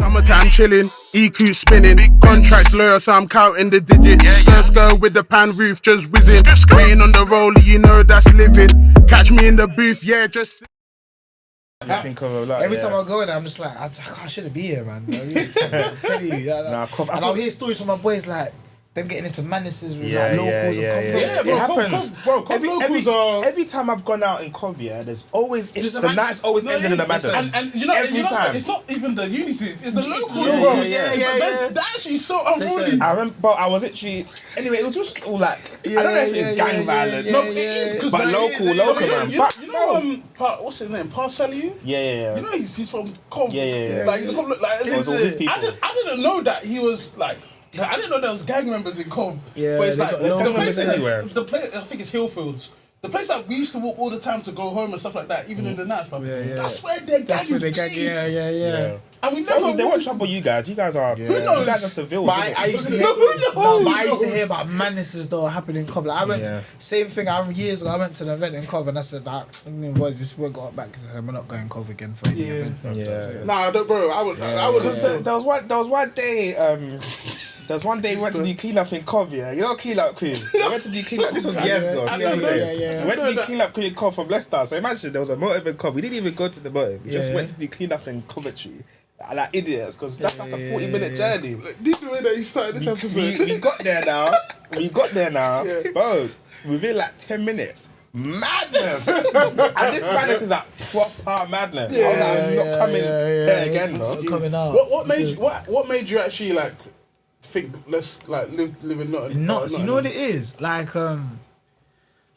Summertime chilling, EQ spinning, contracts loyal, so I'm counting the digits. Skr with the pan roof just whizzing, waiting on the roller, you know that's living. Catch me in the booth, yeah, just. Think of a lot, Every time I go in there, I'm just like, I shouldn't be here, man. I'm telling you. And I'll hear stories from my boys like them getting into madnesses with like locals and convicts. It happens. Every time I've gone out in Cov, there's always the night's always ended in a madness. And you know, every time. It's not even the Unities, it's the locals, bro. They're actually so unruly. I remember, but I was actually anyway. It was just all like I don't know if it's gang violence. No, it is, but local man. You know, what's his name? Parsaliu? Yeah. You know, he's from Cov. Yeah. Like he's a Cov. Like I didn't know that he was like. I didn't know there was gang members in Cov. Yeah, but it's like the place anywhere. The place, I think it's Hillfields. The place that we used to walk all the time to go home and stuff like that, even in the night. That's where their gang is based. Yeah. And we never. They won't trouble you guys. You guys are. You guys are civils. But I used to hear about madnesses that were happening in Cov. Like I went, same thing. Years ago, I went to an event in Cov, and I said that boys, we still got back. We're not going Cov again for any event. Nah, bro. I would. There was one day. There was one day we went to do clean up in Cov. You know clean up crew. We went to do clean up. This was years ago. We went to do clean up crew in Cov from Leicester. So imagine there was a motive in Cov. We didn't even go to the motive. We just went to do clean up in Coventry. Like idiots, because that's like a 40-minute journey. Did the way that you started this episode? We got there now. Bro, within like 10 minutes. Madness! And this madness is like proper madness. I was like, I'm not coming here again, bro. Coming out. What made you actually like think let's like live in Nottingham? You know what it is? Like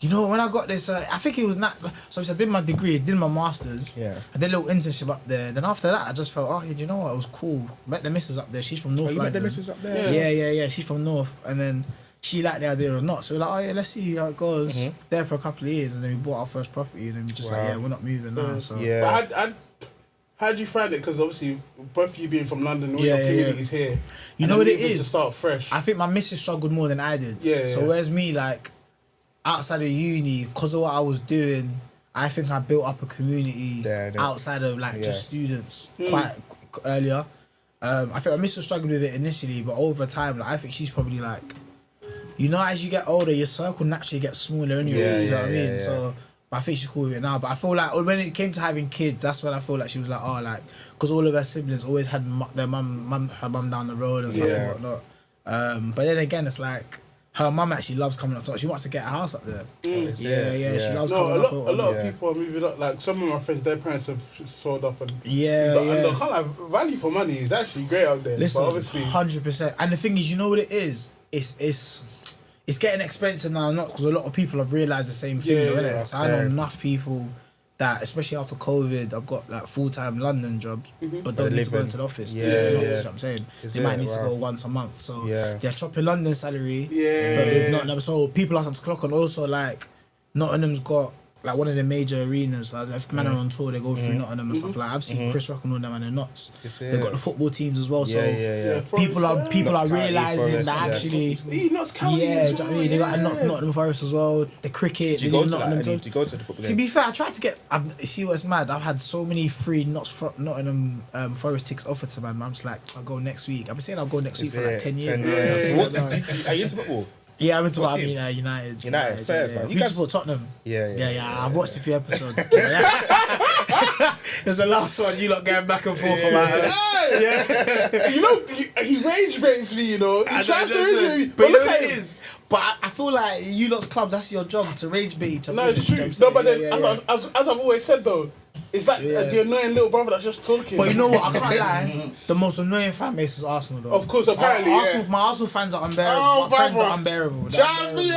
you know, when I got this, I think it was not. So I did my degree, did my masters. Yeah. I did a little internship up there. Then after that, I just felt, oh, you know what? It was cool. Met the missus up there. She's from North London. You met the missus up there? Yeah. She's from North, and then she liked the idea of not. So we're like, oh yeah, let's see how it goes. There for a couple of years, and then we bought our first property, and then we just like, yeah, we're not moving now. So yeah. But how do you find it? Because obviously, both of you being from London, all your communities here. You know what it is? To start fresh. I think my missus struggled more than I did. So whereas me, like, outside of uni, because of what I was doing, I think I built up a community outside of like just students quite earlier. I think my missus struggled with it initially, but over time, like, I think she's probably like, you know, as you get older, your circle naturally gets smaller anyway. Do you know what I mean? So I think she's cool with it now. But I feel like when it came to having kids, that's when I feel like she was like, oh, like, because all of her siblings always had their her mum down the road and stuff and whatnot. But then again, it's like, her mum actually loves coming up top. She wants to get a house up there. She loves coming up. A lot of people are moving up. Like some of my friends, their parents have sold up and and the kind of value for money is actually great up there. Listen, but obviously 100%. And the thing is, you know what it is? It's getting expensive now, not because a lot of people have realised the same thing, though, innit? So I know enough people that, especially after COVID, I've got like full-time London jobs, but don't need to go into the office. You know what I'm saying? They might need to go once a month. So they're shopping London salary, but if Nottingham, so people are starting to clock on. Also, like, Nottingham's got like one of the major arenas. Like, if men are on tour, they go through Nottingham and stuff. Like, I've seen Chris Rock and all them, and they're nuts. They've got the football teams as well. So people are realising that actually, do you know what I mean? They got Nottingham Forest as well. The cricket. Do you go to that? Do you go to the football game? To be fair, I tried to get. See what's mad? I've had so many free Nottingham Forest tickets offered to me. I'm just like, I'll go next week. I've been saying I'll go next week for like 10 years. Are you into football? Yeah, I went to United. United, fair, man. You guys support Tottenham? Yeah. I've watched a few episodes. There's the last one. You lot going back and forth about it. You know, he rage baits me. You know, he tries to rage bait me. But look at it is. But I feel like you lot's clubs, that's your job, to rage bait each other. No, it's true. No, but then as I've always said though, it's like the annoying little brother that's just talking. But you know what? I can't lie. The most annoying fan base is Arsenal, though. Of course, apparently, My Arsenal fans are unbearable. Oh, my friends are unbearable. Champion!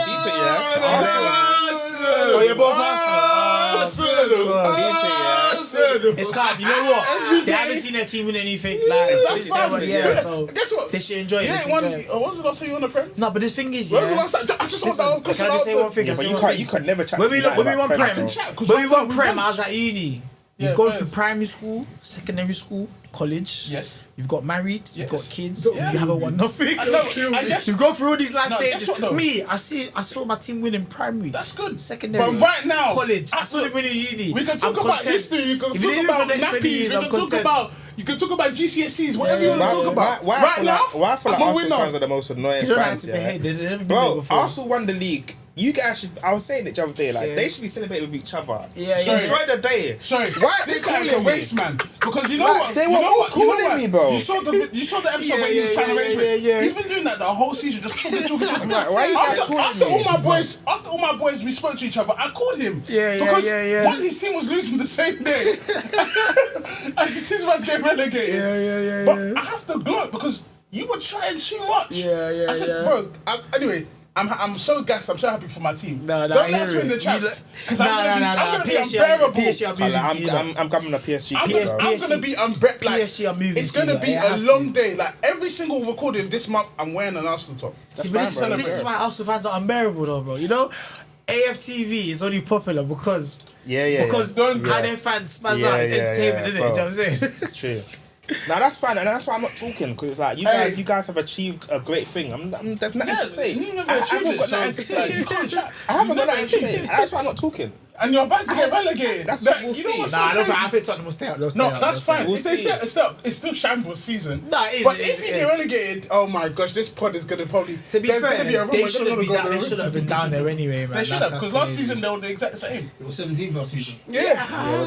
Oh, you're both Arsenal. It's calm. You know what? They haven't seen their team win anything. Like, that's fine. So guess what? They should enjoy it. When's the last time you won a Prem? No, but the thing is, I just want that question. Can I just say one thing? But you can never chat. When we won Prem, I was at uni. You've gone through primary school, secondary school, college. Yes. You've got married. You've got kids. You haven't won nothing. You've gone through all these life stages. Me, I saw my team win in primary. That's good. Secondary. But right now, college. I saw them win in uni. We can talk about history. We can talk about nappies. We can talk about You can talk about GCSEs, whatever you want to talk about. Why Right now, why I feel like I'm a Arsenal winner. fans are the most annoying You don't fans. have to behave. They've never been there Bro, before. Arsenal won the league. You guys should. I was saying it the other day. Like they should be celebrating with each other. Sorry. Enjoy the day. Sorry, Why are they this guy's a calling me? waste man? Because you know Like, what? they you were know all what? You know calling what? me, bro. You saw the episode where he was trying to raise me. He's been doing that the whole season, just talking. I'm like, why are you guys calling After me? all my boys, we spoke to each other. I called him. Yeah. Because one, his team was losing the same day, and his team's about to get relegated. Yeah. But I have to gloat because you were trying too much. Yeah. I said, bro. Anyway. I'm so gassed. I'm so happy for my team. No, Don't I let us hear win the it. champs. Because I'm gonna be PSG unbearable. PSG are moving to you, like. I'm coming to PSG. I'm gonna be unbearable. Like, PSG are moving it's to you, gonna like, be it a has long to. day. Like every single recording this month, I'm wearing an Arsenal top. See, but this is why Arsenal fans are unbearable though, bro. You know, AFTV is only popular because how their fans spaz out. It's entertainment, isn't it? You know what I'm saying? It's true. Now that's fine, and that's why I'm not talking, because it's like you guys have achieved a great thing. There's nothing to say. You never I achieved haven't it, got so nothing to say. you can't chat. I haven't got nothing to say. And that's why I'm not talking. And you're about to get relegated. That's what we'll you know see. what's Nah, so crazy? I think Tottenham will stay out. No, that's fine. We'll If they see. it's still shambles season. Nah, it is, But it if is, you it get is. relegated, oh my gosh, this pod is gonna probably. To be there's fair, gonna be a rumor, they we're shouldn't gonna be go down. to They the should have been down there anyway, man. They should have, That's because last crazy. season they were the exact same. It was 17 last season. Yeah.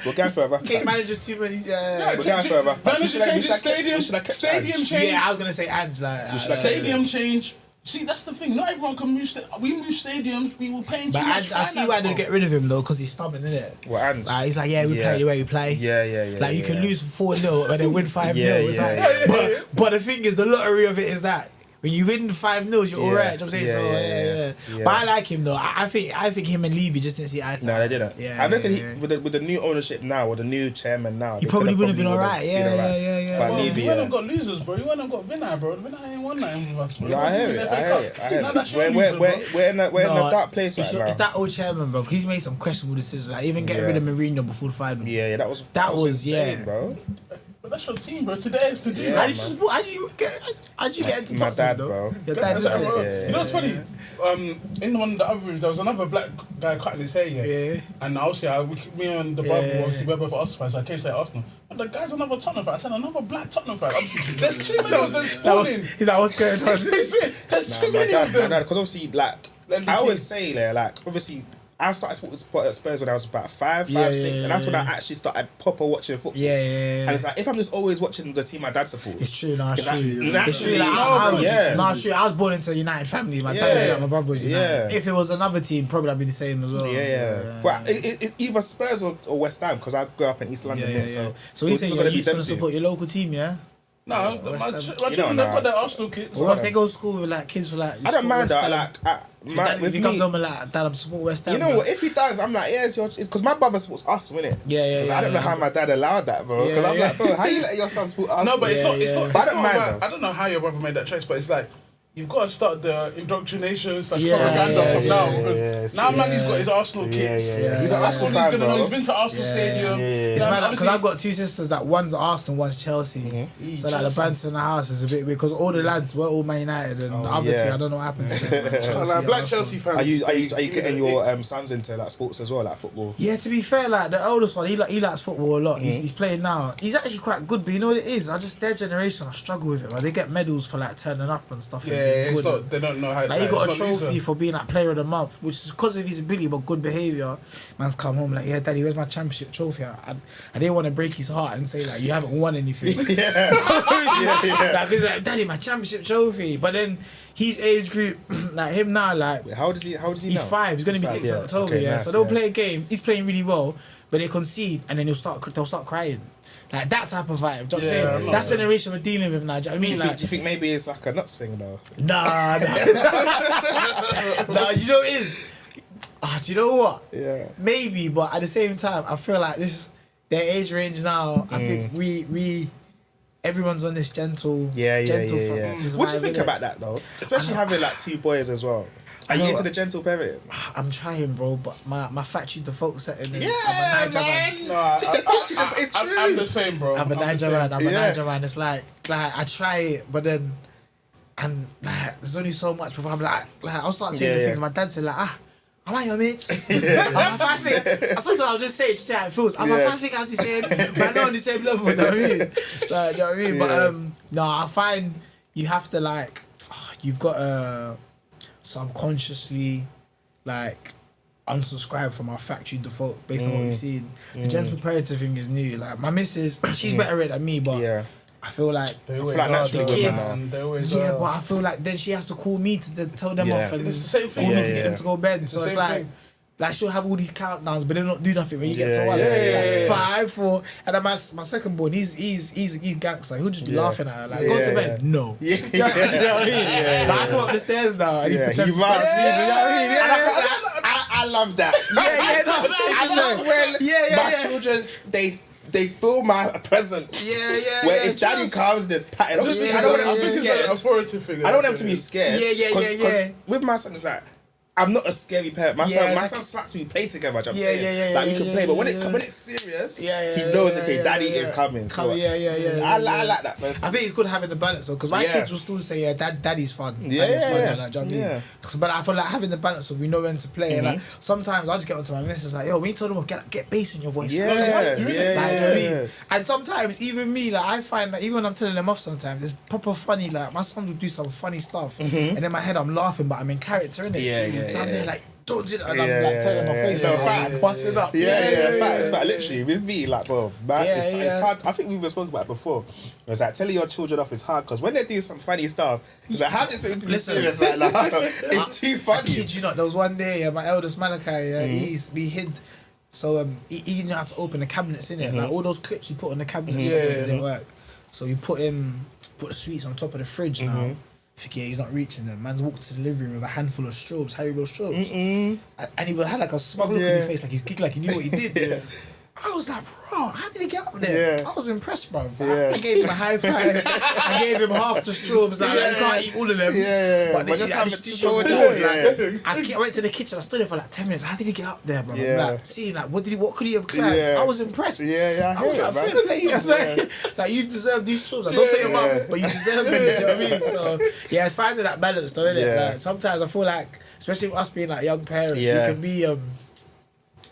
We're going forever. Take managers too many. We're going forever. Manager changes, Stadium stadium change. Yeah, I was gonna say Ange like. Stadium change. See, that's the thing. Not everyone can move. We move stadiums. We will pay too But much. I see why they get rid of him though, because he's stubborn, isn't it? Well, Ange. Like he's like, we play the way we play. Yeah. Like you can lose 4-0 and then win 5-0. It's Yeah, like, but the thing is, the lottery of it is that when you win 5-0, you're alright. You know what I'm saying? Yeah. But I like him though. I think him and Levy just didn't see eye to eye. No, they didn't. Yeah, I reckon with the new ownership now, or the new chairman now, He probably would have been alright. Yeah. But Well, Levy, you went and got losers, bro. You went and got Vinay, bro. Vinay ain't won nothing with us, bro. No, I hear it. Now that's your We're loser, bro. in a dark place It's, right now. it's that old chairman, bro. He's made some questionable decisions. Like even getting rid of Mourinho before the final. Yeah, that was yeah. insane, bro. But that's your team, bro. Today is to do. Yeah, How man. did you get into My Tottenham, dad, though? bro. Your dad That's did like, it. bro. Yeah. You know what's funny? In one of the other rooms, there was another black guy cutting his hair. Yeah. And obviously, me and the Bible, obviously, we're both Arsenal fans, so I came to say Arsenal. But the guy's another Tottenham fan. I said another black Tottenham fan. Obviously, there's too many of them spawning. He's like, what's going on? There's too many of them. Because obviously, I always say, obviously, I started supporting Spurs when I was about 5, 6, and that's when I actually started proper watching football. Yeah. And it's like, if I'm just always watching the team my dad supports, It's true, no, it's It's true. actually It's true. naturally- It's true. I was born into a United family. My dad was like, my brother was United. If it was another team, probably I'd be the same as well. But either Spurs or West Ham, because I grew up in East London. So he's saying you're going to support your local team, yeah? No, my children, they've got their Arsenal kids. What if they go to school with like kids for like? I don't mind that. If he comes on with like, Dad, I'm support West Ham. You know what? If he does, I'm like, it's because my brother supports Arsenal, innit? Yeah. I don't know how my dad allowed that, bro. Because I'm like, bro, how you let your son support Arsenal? No, but it's not. I don't mind. I don't know how your brother made that choice, but it's like you've got to start the indoctrination / propaganda from now. Because now Manny's got his Arsenal kids. He's an Arsenal fan, He's gonna know. bro. He's been to Arsenal Stadium. It's mad because I've got two sisters that one's Arsenal, one's Chelsea. So like the banter in the house is a bit weird because all the lads were all Man United and the other two I don't know what happened to them. Like black Chelsea fans. Are you getting your sons into like sports as well, like football? Yeah, to be fair, like the oldest one, he likes football a lot. He's playing now. He's actually quite good, but you know what it is? Their generation, I struggle with it. Like, they get medals for like turning up and stuff. Yeah, they don't know how. Like, he got a trophy for being like player of the month, which is because of his ability but good behaviour. Man's come home like, yeah, Daddy, where's my championship trophy? I didn't want to break his heart and say like, you haven't won anything. Like, he's like, Daddy, my championship trophy. But then his age group, like him now, like, Wait, how does he now? He's 5. He's gonna be 6 in October. Okay, yeah, nice, so they'll play a game. He's playing really well, but they concede and then they'll start crying. Like that type of vibe. Do you know what I'm saying? That's generation we're dealing with now. Do you know what I mean? Do you think maybe it's like a nuts thing though? Nah. Nah, you know what it is? Do you know what? Yeah. Maybe, but at the same time, I feel like this is their age range now. I think we everyone's on this gentle. This What do you vibe, think innit? about that though? Especially having like 2 boys as well. Are you into the gentle parenting? I'm trying, bro, but my factory default setting is Yeah, I'm a Niger man. No, It's true. I'm the same, bro. I'm a Niger man. I'm a Yeah. Niger man. It's like I try it, but then and like there's only so much before I'm like I'll start saying the things my dad said like am I your mates? Am I 5 feet? And sometimes I'll just say how it feels. Am I 5 feet as the same? But not on the same level, you know what I mean? Like, you know what I mean? But no, I find you have to like, you've got to subconsciously like unsubscribe from our factory default based on what we've seen. The gentle parenting thing is new. Like my missus, she's better at it than me, but I feel like the kids, but I feel like then she has to call me to tell them off and It's the same thing. call me to get them to go to bed. So it's like. Thing. Like she'll have all these countdowns, but they don't do nothing when you get to one. It's like 5, 4, and then my second born, he's gangster. He'll just be laughing at her, like go to bed. No, you know what I mean? Like, I come up the stairs now, and he pretends to sleep. You know what I mean? I love that. I love when my children they feel my presence. Where if daddy comes, there's patting. Obviously, I don't want them to be scared. I don't want them to be scared. Yeah. With my son, it's like, I'm not a scary parent. My son slaps me, play together. Like we can play, but when it's serious, he knows daddy is coming. I like that. Person. I think it's good having the balance though, because my kids will still say, daddy's fun. Daddy's fun. Like, do you know what I mean? But I feel like having the balance of we know when to play. And like sometimes I just get onto my missus like, yo, when you told them get bass in your voice. And sometimes even me, like I find that even when I'm telling them off, sometimes it's proper funny. Like my son will do some funny stuff, and in my head I'm laughing, but I'm in character, innit? So I'm there like, don't do that, and I'm like telling my face, like, busting up. Facts. But literally, with me, like, bro, man, it's hard. I think we were spoken about it before. It was like, telling your children off is hard, because when they do some funny stuff, it's like, how do you expect to be serious? Like, it's too funny. I kid you not, there was one day, my eldest Malachi, we hid, so he knew how to open the cabinets, innit? Like, all those clips you put on the cabinets, didn't work. So you put the sweets on top of the fridge now. He's not reaching them. Man's walked to the living room with a handful of strobes, Haribo strobes. And he had like a smug look in his face, like he's giggling, like he knew what he did. I was like, bro, how did he get up there? I was impressed, bro. I gave him a high five. I gave him half the strobes. Like, you can't eat all of them. But just have it showed I went to the kitchen. I stood there for like 10 minutes. How did he get up there, bro? Like, seeing like, what could he have climbed? I was impressed. I was like, fair play. Like, you've deserved these strobes. Like, don't tell your mum, but you deserve them. You know what I mean? So yeah, it's finding that balance, though, isn't it? Like, sometimes I feel like, especially with us being like young parents, we can be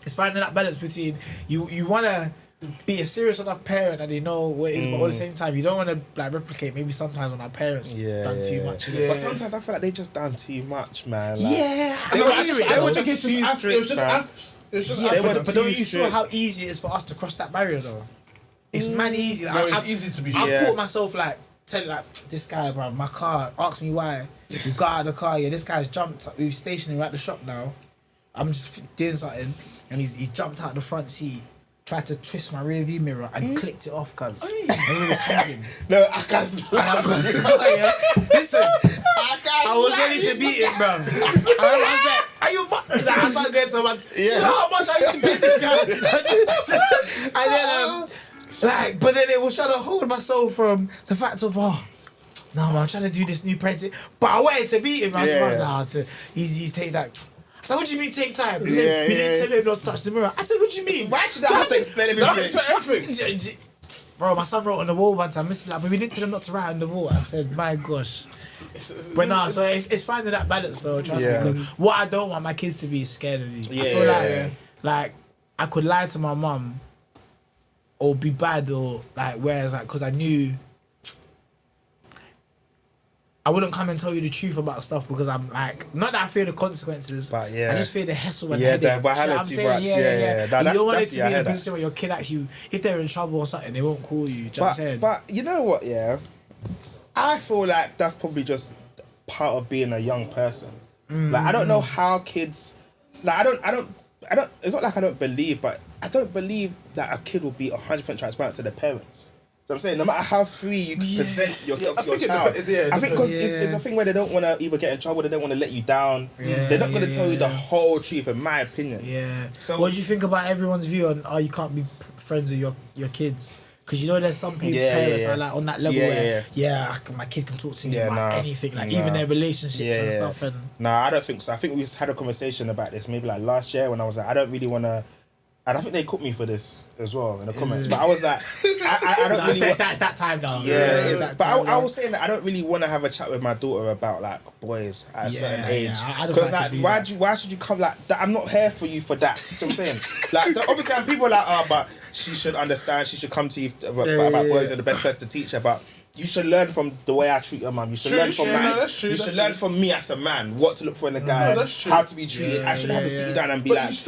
it's finding that balance between you want to be a serious enough parent and they know what it is, but at the same time you don't want to like replicate maybe sometimes when our parents done too much. But sometimes I feel like they just done too much, man. Like, They were just too strict. But don't you feel how easy it is for us to cross that barrier though? It's man easy. Like, it's easy to be. I've caught myself like telling like this guy, bro, my car. Ask me why. We got out of the car. This guy's jumped. We were stationary at the shop now. I'm just doing something. And he jumped out the front seat, tried to twist my rear view mirror and clicked it off, cuz. And he was hanging. No, I can't. Listen, I was ready to beat him, bro. And I was like, are you mad? I started going to him, do you know how much I used to beat this guy? And then, but then it was trying to hold myself from the fact of, no, I'm trying to do this new parenting. But I wanted to beat him. I was like, he's take that. I said, what do you mean take time? He said, we didn't tell him not to touch the mirror. I said, what do you mean? Why should I have to explain everything? Bro, my son wrote on the wall one time, like, but we didn't tell him not to write on the wall. I said, my gosh. But no, so it's finding that balance though, trust me. Because what I don't want my kids to be is scared of me. I feel like I could lie to my mum or be bad or like, whereas like, because I knew I wouldn't come and tell you the truth about stuff because I'm like, not that I fear the consequences, but I just fear the hassle and headache. You know what I'm saying? You don't want it to be in a position where your kid actually, if they're in trouble or something, they won't call you. Do you know what I'm saying? But you know what, I feel like that's probably just part of being a young person. Like, I don't know how kids, like, I don't, it's not like I don't believe, but I don't believe that a kid will be 100% transparent to their parents. So I'm saying, no matter how free you can present yourself to your child, I think because it's a thing where they don't want to either get in trouble, they don't want to let you down. They're not going to tell you the whole truth, in my opinion. So what do you think about everyone's view on, you can't be friends with your kids? Because you know there's some people, parents are like on that level where, my kid can talk to me about anything, like even their relationships and stuff. And I don't think so. I think we had a conversation about this maybe like last year when I was like, I don't really want to and I think they cooked me for this as well in the comments. But I was like, I don't really. It's that time now. Yeah, but I was saying that I don't really want to have a chat with my daughter about like boys at a certain age, because like why should you come like that? I'm not here for you for that. You know what I'm saying? Like obviously, people are like, but she should understand. She should come to you about boys. Are the best person to teach her, but you should learn from the way I treat your mum. You should learn from you should learn from me as a man what to look for in a guy, how to be treated. I should have to sit you down and be like, this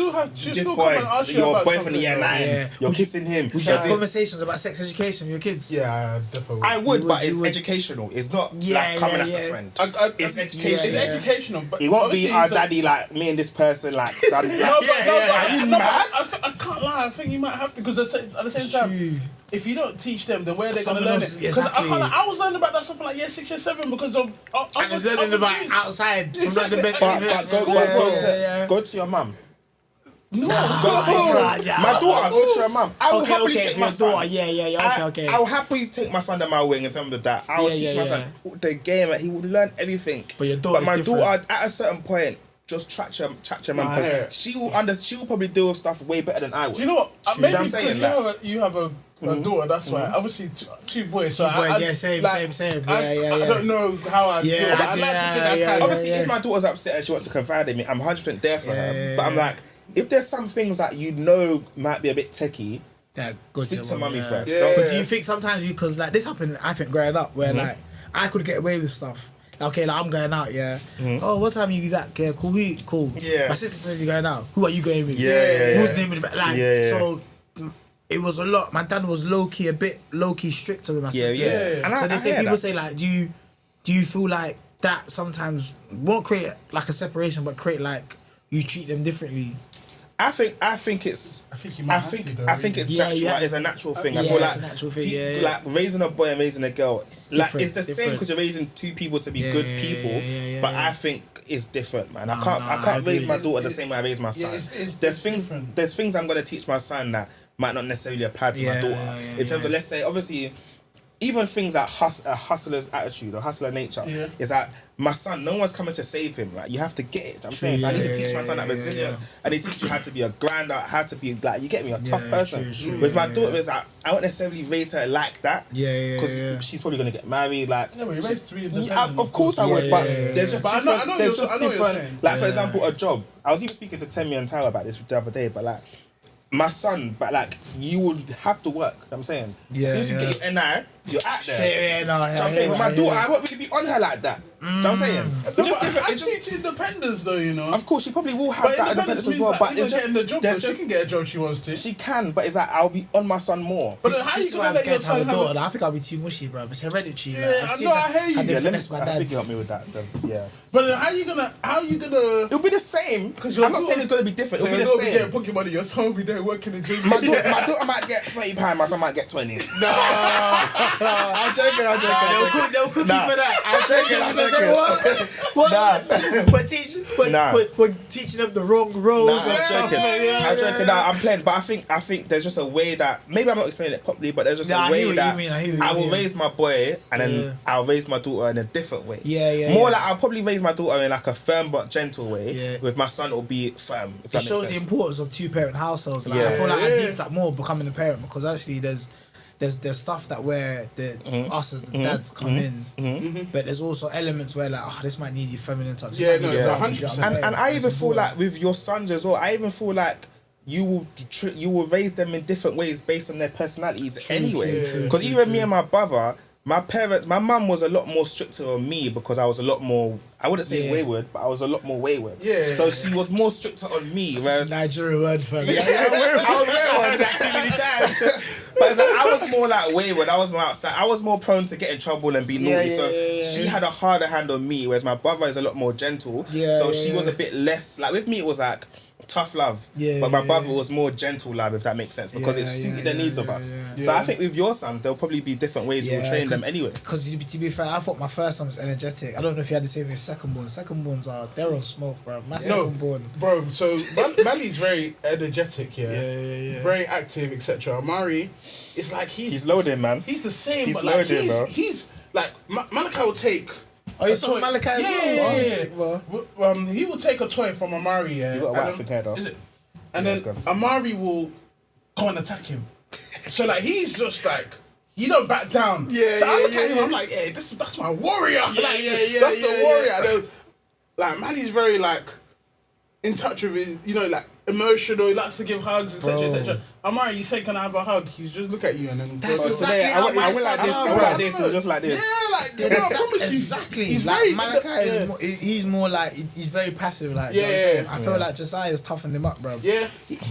boy, your boyfriend in year 9, you're kissing him. Would you have conversations about sex education with your kids? Yeah, definitely. I would, but it's educational. It's not like coming as a friend. It's educational. It's educational, but it won't be our daddy like me and this person like. Are you mad? I can't lie. I think you might have to, because at the same time, if you don't teach them, then where are they going to learn it? Because I was learning about that stuff for like year 6 or 7 because of. I was learning about outside from like the best. Go to your mum. No, my daughter, go to her mum. I will happily take my son. I will happily take my son to my wing and tell him that I will teach my son the game. He will learn everything. But my daughter, at a certain point, just track your mum, because she will probably deal with stuff way better than I would. Do you know what? Maybe because you have a daughter, that's why. Obviously, two boys. So same. I don't know how I feel, but I like to think I can. Obviously, if my daughter's upset and she wants to confide in me, I'm 100% there for her. But I'm like, if there's some things that you know might be a bit techie, speak to mummy first. But do you think sometimes because like this happened, I think growing up, where like I could get away with stuff. Okay, like I'm going out, Oh, what time you be back? Yeah, cool. Cool. Yeah. My sister says you're going out. Who are you going with? Who's name of the like? So it was a lot. My dad was a bit low key stricter with my sister. And so they say people say like, do you feel like that sometimes won't create like a separation, but create like you treat them differently? I think it's natural. It's a natural thing. I feel like it's a natural thing. Like raising a boy and raising a girl, it's the same because you're raising two people to be good people. But I think it's different, man. I can't raise my daughter the same way I raise my son. There's things I'm gonna teach my son that might not necessarily apply to my daughter. In terms of, let's say, obviously, even things like a hustler's attitude or hustler nature is that my son, no one's coming to save him. Like, you have to get it. I'm saying, so I need to teach my son that resilience. I need to teach you how to be a grinder, how to be like, you get me, a tough person. With my daughter, it's like I won't necessarily raise her like that. Because she's probably gonna get married. Like, of course I would, but there's just different. Like, for example, a job. I was even speaking to Temi and Tara about this the other day, but like, my son, but like, you would have to work. I'm saying, as soon as you get your NI, you're out there. I'm saying, with my daughter, I won't really be on her like that. I'm saying, it's just independence, though, you know. Of course, she probably will have that independence as well. But it's just, she can get a job if she wants to. She can, but it's like I'll be on my son more. But how you gonna let your son have a daughter? I think I'll be too mushy, bro. It's hereditary. I hear you. I think you help me with that. But how you gonna? It'll be the same. Because I'm not saying it's gonna be different. It'll be the same. You'll be getting pocket money. Your son will be there working in gym. My daughter might get £30. My son might get 20. No, I'm joking. They'll cook you for that. I'm joking. What? We're teaching them the wrong roles. I'm joking. I'm playing, but I think there's just a way that maybe I'm not explaining it properly, but there's just a way that I will raise my boy and then I'll raise my daughter in a different way. More like I'll probably raise my daughter in like a firm but gentle way. With my son, it'll be firm. It shows the importance of 2-parent households. Like, I feel like I deemed that more becoming a parent, because actually there's stuff that where us as the dads come in, but there's also elements where like, this might need your feminine touch. 100%. And I even feel like with your sons as well, I even feel like you will raise them in different ways based on their personalities anyway. Because even me and my brother, my mum was a lot more stricter on me because I was a lot more, I wouldn't say wayward, but I was a lot more wayward. So she was more stricter on me. Whereas Nigerian word for me. I was wayward too many times. But it's like, I was more like wayward. I was more outside. I was more prone to get in trouble and be naughty. She had a harder hand on me, whereas my brother is a lot more gentle. So she was a bit less, like with me it was like tough love, but my brother was more gentle love, if that makes sense, because it suited the needs of us. So I think with your sons, there'll probably be different ways you'll train them anyway. Because to be fair, I thought my first son was energetic. I don't know if you had the same with second-born. Second-borns they're on smoke, bro. My second-born, bro. So Mali's very energetic, very active, etc. Amari, it's like he's loading, man. He's the same, he's but like loading, he's like Malachi will take. Oh, you saw Malachi? Yeah. He will take a toy from Amari. You got a wife in here, though. Is it? and then Amari will go and attack him. So like he's just like he don't back down. So I look at him, I'm like, yeah, that's my warrior. That's the warrior. And then, like Manny's very like in touch with his, you know, like emotional. He likes to give hugs, etc., etc. Amari, you say, "Can I have a hug?" He's just look at you and then. That's exactly how I went like this. I went like this. Or just like this. Yeah, like I promise you. Exactly. He's like very, Malachi he's more like he's very passive. Like you know what I'm saying? I feel like Josiah's toughened him up, bro. Yeah.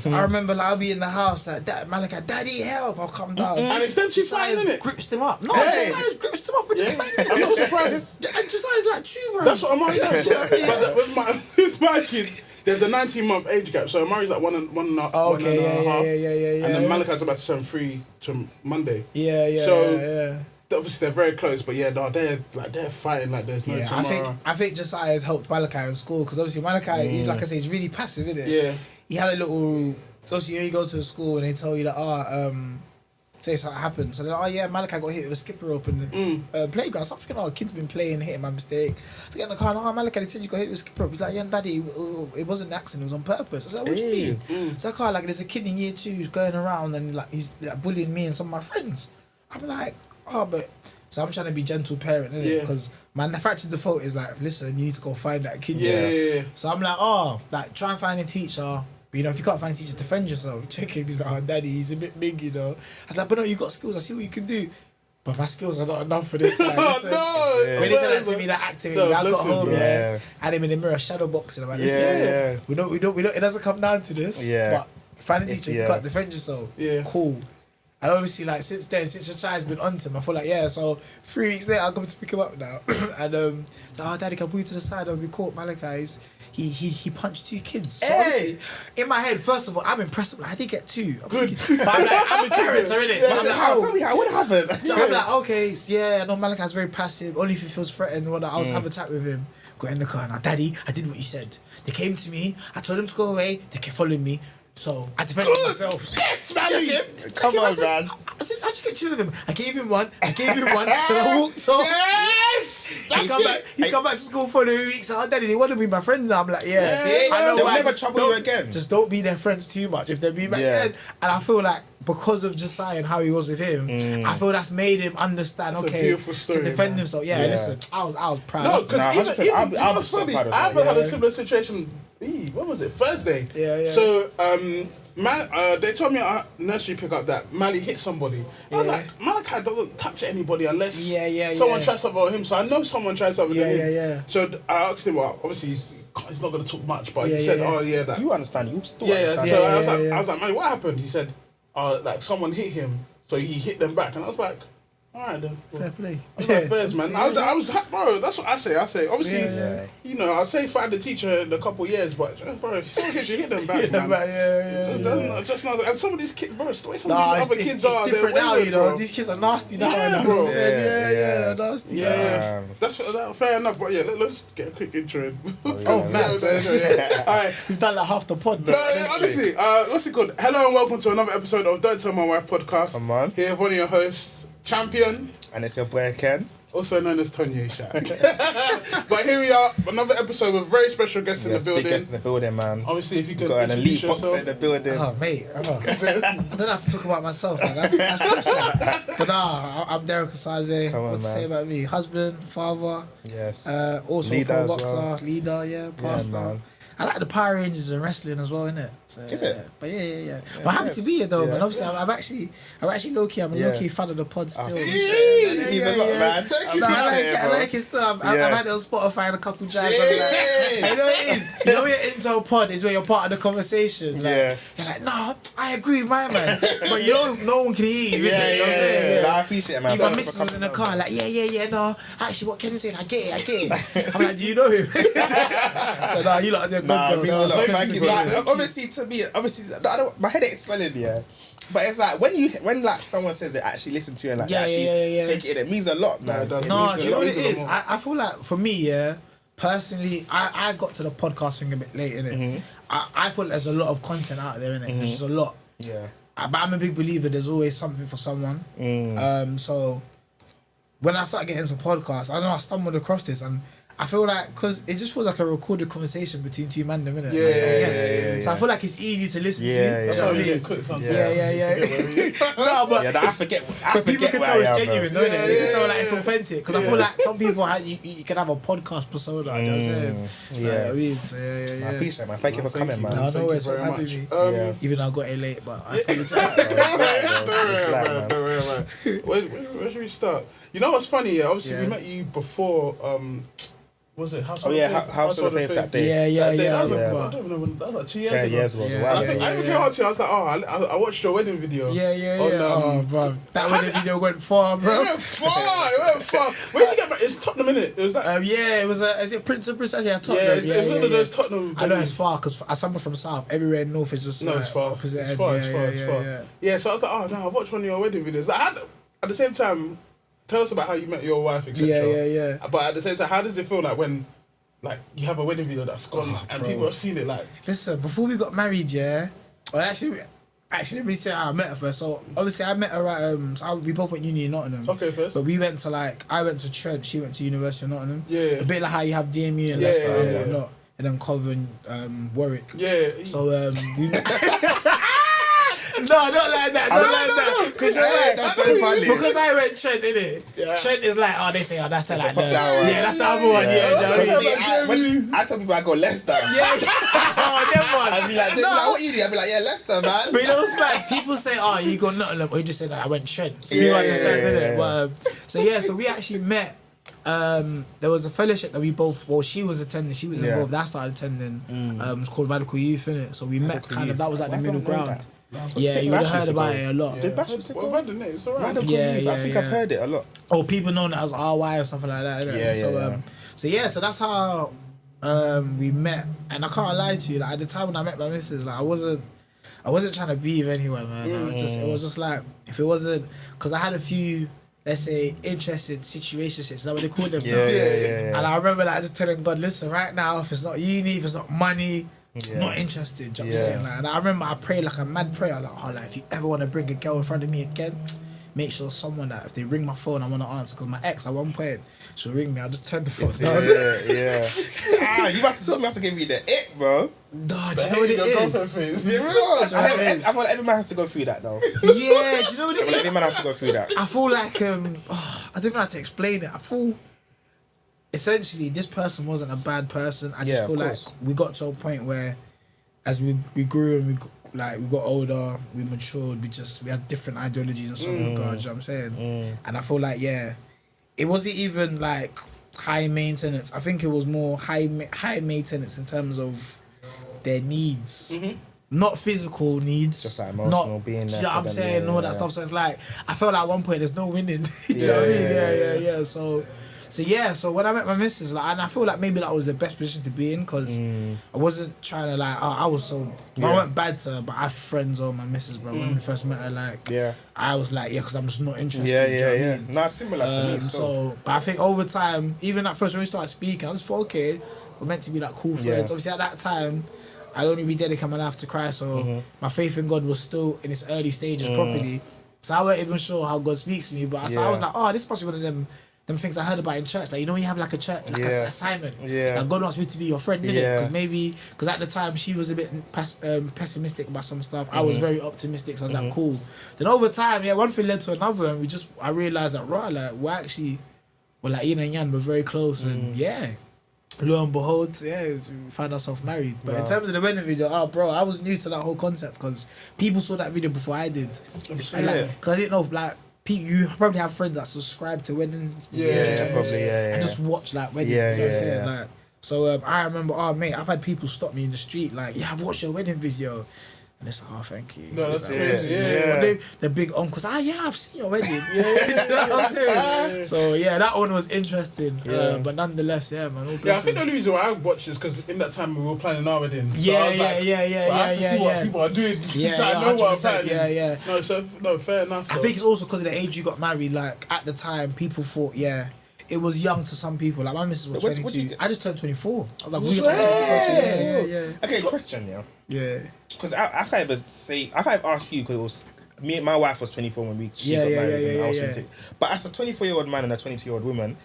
I remember like I'll be in the house like Malachi, Daddy help! I'll come down. And it's them two fighting, isn't it? Grips them up. No, Josiah's grips them up. I'm not surprised. And Josiah's like 2, bro. That's what Amari does. But with my kids. There's a 19-month age gap, so Amari's like one and a half. And then Malachi's about to turn 3 to Monday. So obviously they're very close, but they're fighting like there's no tomorrow. I think Josiah's helped Malachi in school because obviously Malachi, he's like I say, he's really passive, isn't it? Yeah. He had a little. So obviously when you go to a school and they tell you that say something happened. So they're like, Malachi got hit with a skipper rope in the playground. So I'm thinking, kid's been playing, hitting by mistake. So I get in the car, Malachi, they said you got hit with a skipper rope. He's like, Daddy, it wasn't an accident, it was on purpose. I said, what do you mean? So I car, like, there's a kid in year 2 who's going around and like he's like bullying me and some of my friends. I'm like, but so I'm trying to be gentle parent, innit? Because my fractured default is like, listen, you need to go find that kid. Yeah. So I'm like, try and find a teacher. But you know, if you can't find a teacher, defend yourself. Check him. He's like, Daddy, he's a bit big, you know. I was like, but no, you got skills. I see what you can do. But my skills are not enough for this guy. When he said that to me, that activity, I got home, I had him in the mirror shadow boxing. I'm like, listen, we don't, it doesn't come down to this. But find a teacher, if you can't defend yourself, cool. And obviously, like, since your child's been on to him, I feel like, so 3 weeks later, I'll come to pick him up now. And, Daddy, can I put you to the side? I'll be caught. Malachi's. He punched 2 kids. So honestly, in my head, first of all, I'm impressed. I'm like, I did get 2. But I'm a character, innit? So I'm like, tell me how what happened. So I'm like, okay, I know Malachi's very passive. Only if he feels threatened. I was have a chat with him. Got in the car. Now, Daddy, I did what you said. They came to me. I told them to go away. They kept following me. So I defended myself. Yes, man. Come on, man. I said, how'd you get 2 of them? I gave him one. And I walked off. Yes. He's come back to school for 2 weeks. Like, Daddy, they want to be my friends now. I'm like, See, I know. They'll never trouble you again. Just don't be their friends too much. If they be my friend, and I feel like because of Josiah and how he was with him, I feel that's made him understand. That's a beautiful story, to defend himself. Listen, I was proud. No, because even I was so proud of I haven't had a similar situation. What was it? Thursday. So they told me at nursery pick up that Mali hit somebody. I was like, Malachi doesn't touch anybody unless someone tries something on him. So I know someone tries something on him. So I asked him, well, obviously he's not going to talk much, but he said, that. You understand? You still understand? So I was like, Mali, what happened? He said, like someone hit him, so he hit them back, and I was like, all right then. Fair play. I was like, fairs, man. I was, bro. That's what I say. Obviously, you know, I'd say find the teacher in a couple of years, but bro, if someone hits you, hit them back, man. Just not. And some of these kids, bro, the way some of these other kids are, it's different now. You know, these kids are nasty now. Bro. They're nasty. Yeah. That's fair enough. But let's get a quick intro. Man. All right, we've done like half the pod. No, honestly, what's it called? Hello and welcome to another episode of Don't Tell My Wife podcast. Come on. Here, one of your hosts, Champion, and it's your boy Ken, also known as Tonye. But here we are, another episode with very special guests in the building. Big guests in the building, man. Obviously, if you could got an elite yourself. boxer in the building. Oh, mate. I don't have to talk about myself. Man. That's special. But I'm Derrick Osaze. What to say about me? Husband, father. Yes. Also leader pro boxer, leader, pastor. Man. I like the Power Rangers and wrestling as well, innit? So, is it? But but I'm happy to be here though, man. Obviously, I'm actually low key. I'm a low key fan of the pod still. He's a lot, man. I like it still. I've had it on Spotify and a couple jams. I know it is. You know, your intro pod is where you're part of the conversation. Like, you're like, no, I agree with my man, but you know, no one can hear you. I appreciate it, man. Even Mrs. was in the car, like, no. Actually, what Ken's saying, I get it. I'm like, do you know him? So you lot. Obviously, to me, my head ain't swelling, but it's like when like someone says they actually listen to you and like take it in, it means a lot, man. No, do you know what it is? I feel like for me, personally, I got to the podcast thing a bit late, innit? I feel like there's a lot of content out there, innit? There's just a lot. But I'm a big believer there's always something for someone. So when I started getting into podcasts, I don't know, I stumbled across this and I feel like because it just feels like a recorded conversation between two men, innit? Yeah. So I feel like it's easy to listen to. Yeah. Do you know what I mean? No, but I forget. but people can tell it's genuine, don't they? They can tell like it's yeah. authentic. Because I feel like some people you can have a podcast persona. You know what I'm saying? Yeah. I mean, so I appreciate it, man. Thank you for coming, man. No, no worries for very having much. me. Even though I got here late, but I told you Don't worry, man. Where should we start? You know what's funny? Yeah, obviously we met you before. Was it House of Faith? House of Faith that day. Yeah. That was like, I don't even know when that was like 2 years ago. 10 years ago. I think I came out to you. I was like, I watched your wedding video. Oh, bro, that wedding video went far, bro. It went far. Where did you get back? It's Tottenham, innit? It was that. Yeah, it was. Is it Prince of Princess? Yeah, Tottenham. Yeah, it's one of those Tottenham. I know it's far because as someone from South, everywhere in North is just It's far. opposite It's end. far. Yeah, so I was like, I watched one of your wedding videos. At the same time, tell us about how you met your wife, etc. Yeah. But at the same time, how does it feel like when, like, you have a wedding video that's gone and people have seen it? Like, listen, before we got married, actually, let me say how I met her first. So obviously, I met her at we both went uni in Nottingham. Okay, first. But we went to I went to Trent, she went to University of Nottingham. Yeah. A bit like how you have DMU and Leicester and whatnot, and then Covent, Warwick. Yeah. So we met. No, not like that. Not like that. Because that's so funny. Because I went Trent, innit? Yeah. Trent is like, they say, that's the like the that one. that's the other one. Yeah, do you know what I mean? I tell people I go Leicester. Yeah. Oh, them one. I'd be like, what you do? I'd be like, yeah, Leicester, man. But you know what's bad? People say, you got Nottingham, or you just said I went Trent. So you understand, innit? But so we actually met. There was a fellowship that we both. Well, she was attending. She was involved. I started attending. It was called Radical Youth, innit? So we met kind of. That was like the middle ground. Yeah, you would have heard about it a lot. We've had the name. It's alright. I think I've heard it a lot. Oh, people know it as RY or something like that. Innit? So that's how we met. And I can't lie to you. Like at the time when I met my missus, like I wasn't trying to be with anyone, man. It was just like if it wasn't because I had a few. Let's say interesting situationships. Is that what they call them? Yeah. And I remember like just telling God, listen, right now, if it's not uni, if it's not money, not interested. Do you know what I'm saying? Like, and I remember I prayed like a mad prayer, like, if you ever want to bring a girl in front of me again, make sure someone that if they ring my phone, I want to answer. Because my ex at one point, she'll ring me, I'll just turn the phone down. You must have given me the it, bro. No, do you know what it is? I feel like every man has to go through that, though. Yeah, do you know what it is? Every man has to go through that. I feel like I don't even know how to explain it. I feel essentially this person wasn't a bad person. I just feel like we got to a point where as we grew and we got older, we matured, we had different ideologies in some regards, you know what I'm saying? And I feel like it wasn't even like high maintenance. I think it was more high maintenance in terms of their needs. Not physical needs, just like emotional being there. You know what I'm saying? All that stuff. So it's like I felt like at one point there's no winning. You know what I mean? Yeah. So when I met my missus, like, and I feel like maybe that was the best position to be in because I wasn't trying to like. I was so. I weren't bad to her, but I have friends on my missus, bro. When we first met her, like, I was like, because I'm just not interested. Do you know what I mean? Not similar to me. But I think over time, even at first when we started speaking, I just thought, okay, we're meant to be like cool friends. Obviously, at that time, I'd only rededicate my life to Christ, so my faith in God was still in its early stages properly. So I wasn't even sure how God speaks to me, but so I was like, this must be one of them things I heard about in church. Like, you know, when you have like a church, like a assignment. Like God wants me to be your friend, innit? Because at the time she was a bit pessimistic about some stuff. I was very optimistic, so I was like, cool. Then over time, one thing led to another, and I realized that we're like yin and yang, we're very close, and lo and behold, we found ourselves married. But in terms of the wedding video, bro, I was new to that whole concept because people saw that video before I did. Because I didn't know if you probably have friends that subscribe to wedding and just watch like weddings. You know what I'm saying? Like, so I remember, mate, I've had people stop me in the street like, I've watched your wedding video. And it's like, thank you. No, that's crazy. The big uncles, I've seen your wedding. You know what I'm saying? So that one was interesting. But nonetheless, man. All I think the only reason why I watched is because in that time we were planning our wedding. So I have to see what people are doing. So I know what I'm planning. No, fair enough. I think it's also because of the age you got married. Like at the time, people thought, it was young to some people. Like my missus was 22. I just turned 24. I was like, Okay, question, Yeah. Because I can't even ask you because my wife was 24 when she got married, and I was 22. But as a 24-year-old man and a 22-year-old woman,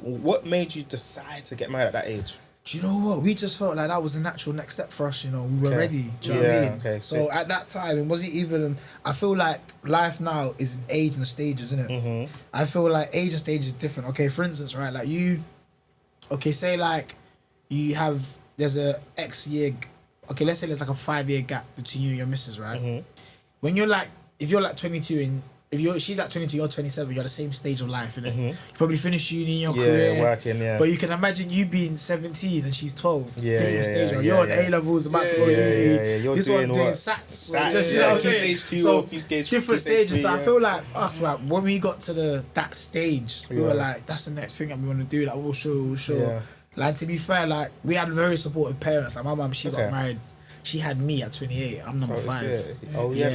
what made you decide to get married at that age? Do you know what? We just felt like that was the natural next step for us, you know. We were ready. Do you know what I mean? Okay, so at that time, it wasn't even... I feel like life now is age and stages, isn't it? Mm-hmm. I feel like age and stage is different. Okay, for instance, right, like you... Okay, say like you have... There's a X year... Okay, let's say there's like a 5-year gap between you and your missus, right? Mm-hmm. When you're like... If you're like 22 and... She's like 22, you're 27, you're the same stage of life, innit? You probably finish uni, your career. Working, But you can imagine you being 17 and she's 12. Yeah, different stage. yeah, you're on A-levels, about to go uni. You're this doing one's doing what? SATs. Just, you know what I'm saying? So, different stages. So I feel like us, like, when we got to that stage, we were like, that's the next thing that we want to do. Like, we'll show. Yeah. Like, to be fair, like, we had very supportive parents. Like, my mum, she got married. She had me at 28. I'm number 5. Oh, yeah.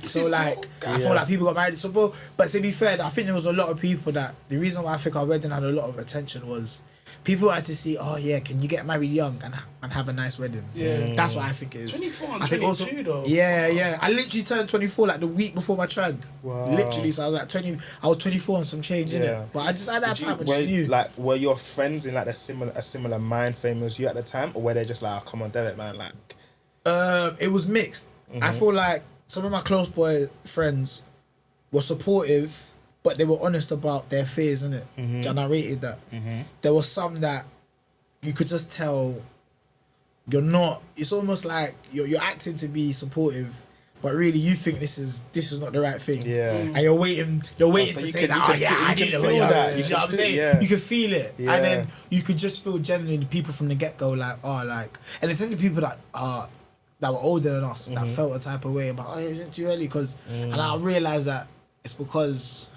So, like, I feel like people got married. So, but to be fair, I think there was a lot of people that... The reason why I think our wedding had a lot of attention was... People had to see, oh yeah, can you get married young and have a nice wedding? Yeah. That's what I think it is. 24 and I think 22 though. Yeah. I literally turned 24 like the week before my trad. Wow. Literally, so I was like 20. I was 24 and some change, innit? But I just at that time I just knew. Like, were your friends in like a similar mind frame as you at the time, or were they just like, oh, come on, Derrick, man, like? It was mixed. I feel like some of my close boy friends were supportive, but they were honest about their fears, innit? And I rated that. There was some that you could just tell you're not. It's almost like you're acting to be supportive, but really you think this is not the right thing. Yeah. And you're waiting to say that. I need to feel that. You know what I'm saying? Yeah. You can feel it, and then you could just feel genuinely the people from the get go, like, and it's the people that were older than us that felt a type of way about, is it too early? And I realised that it's because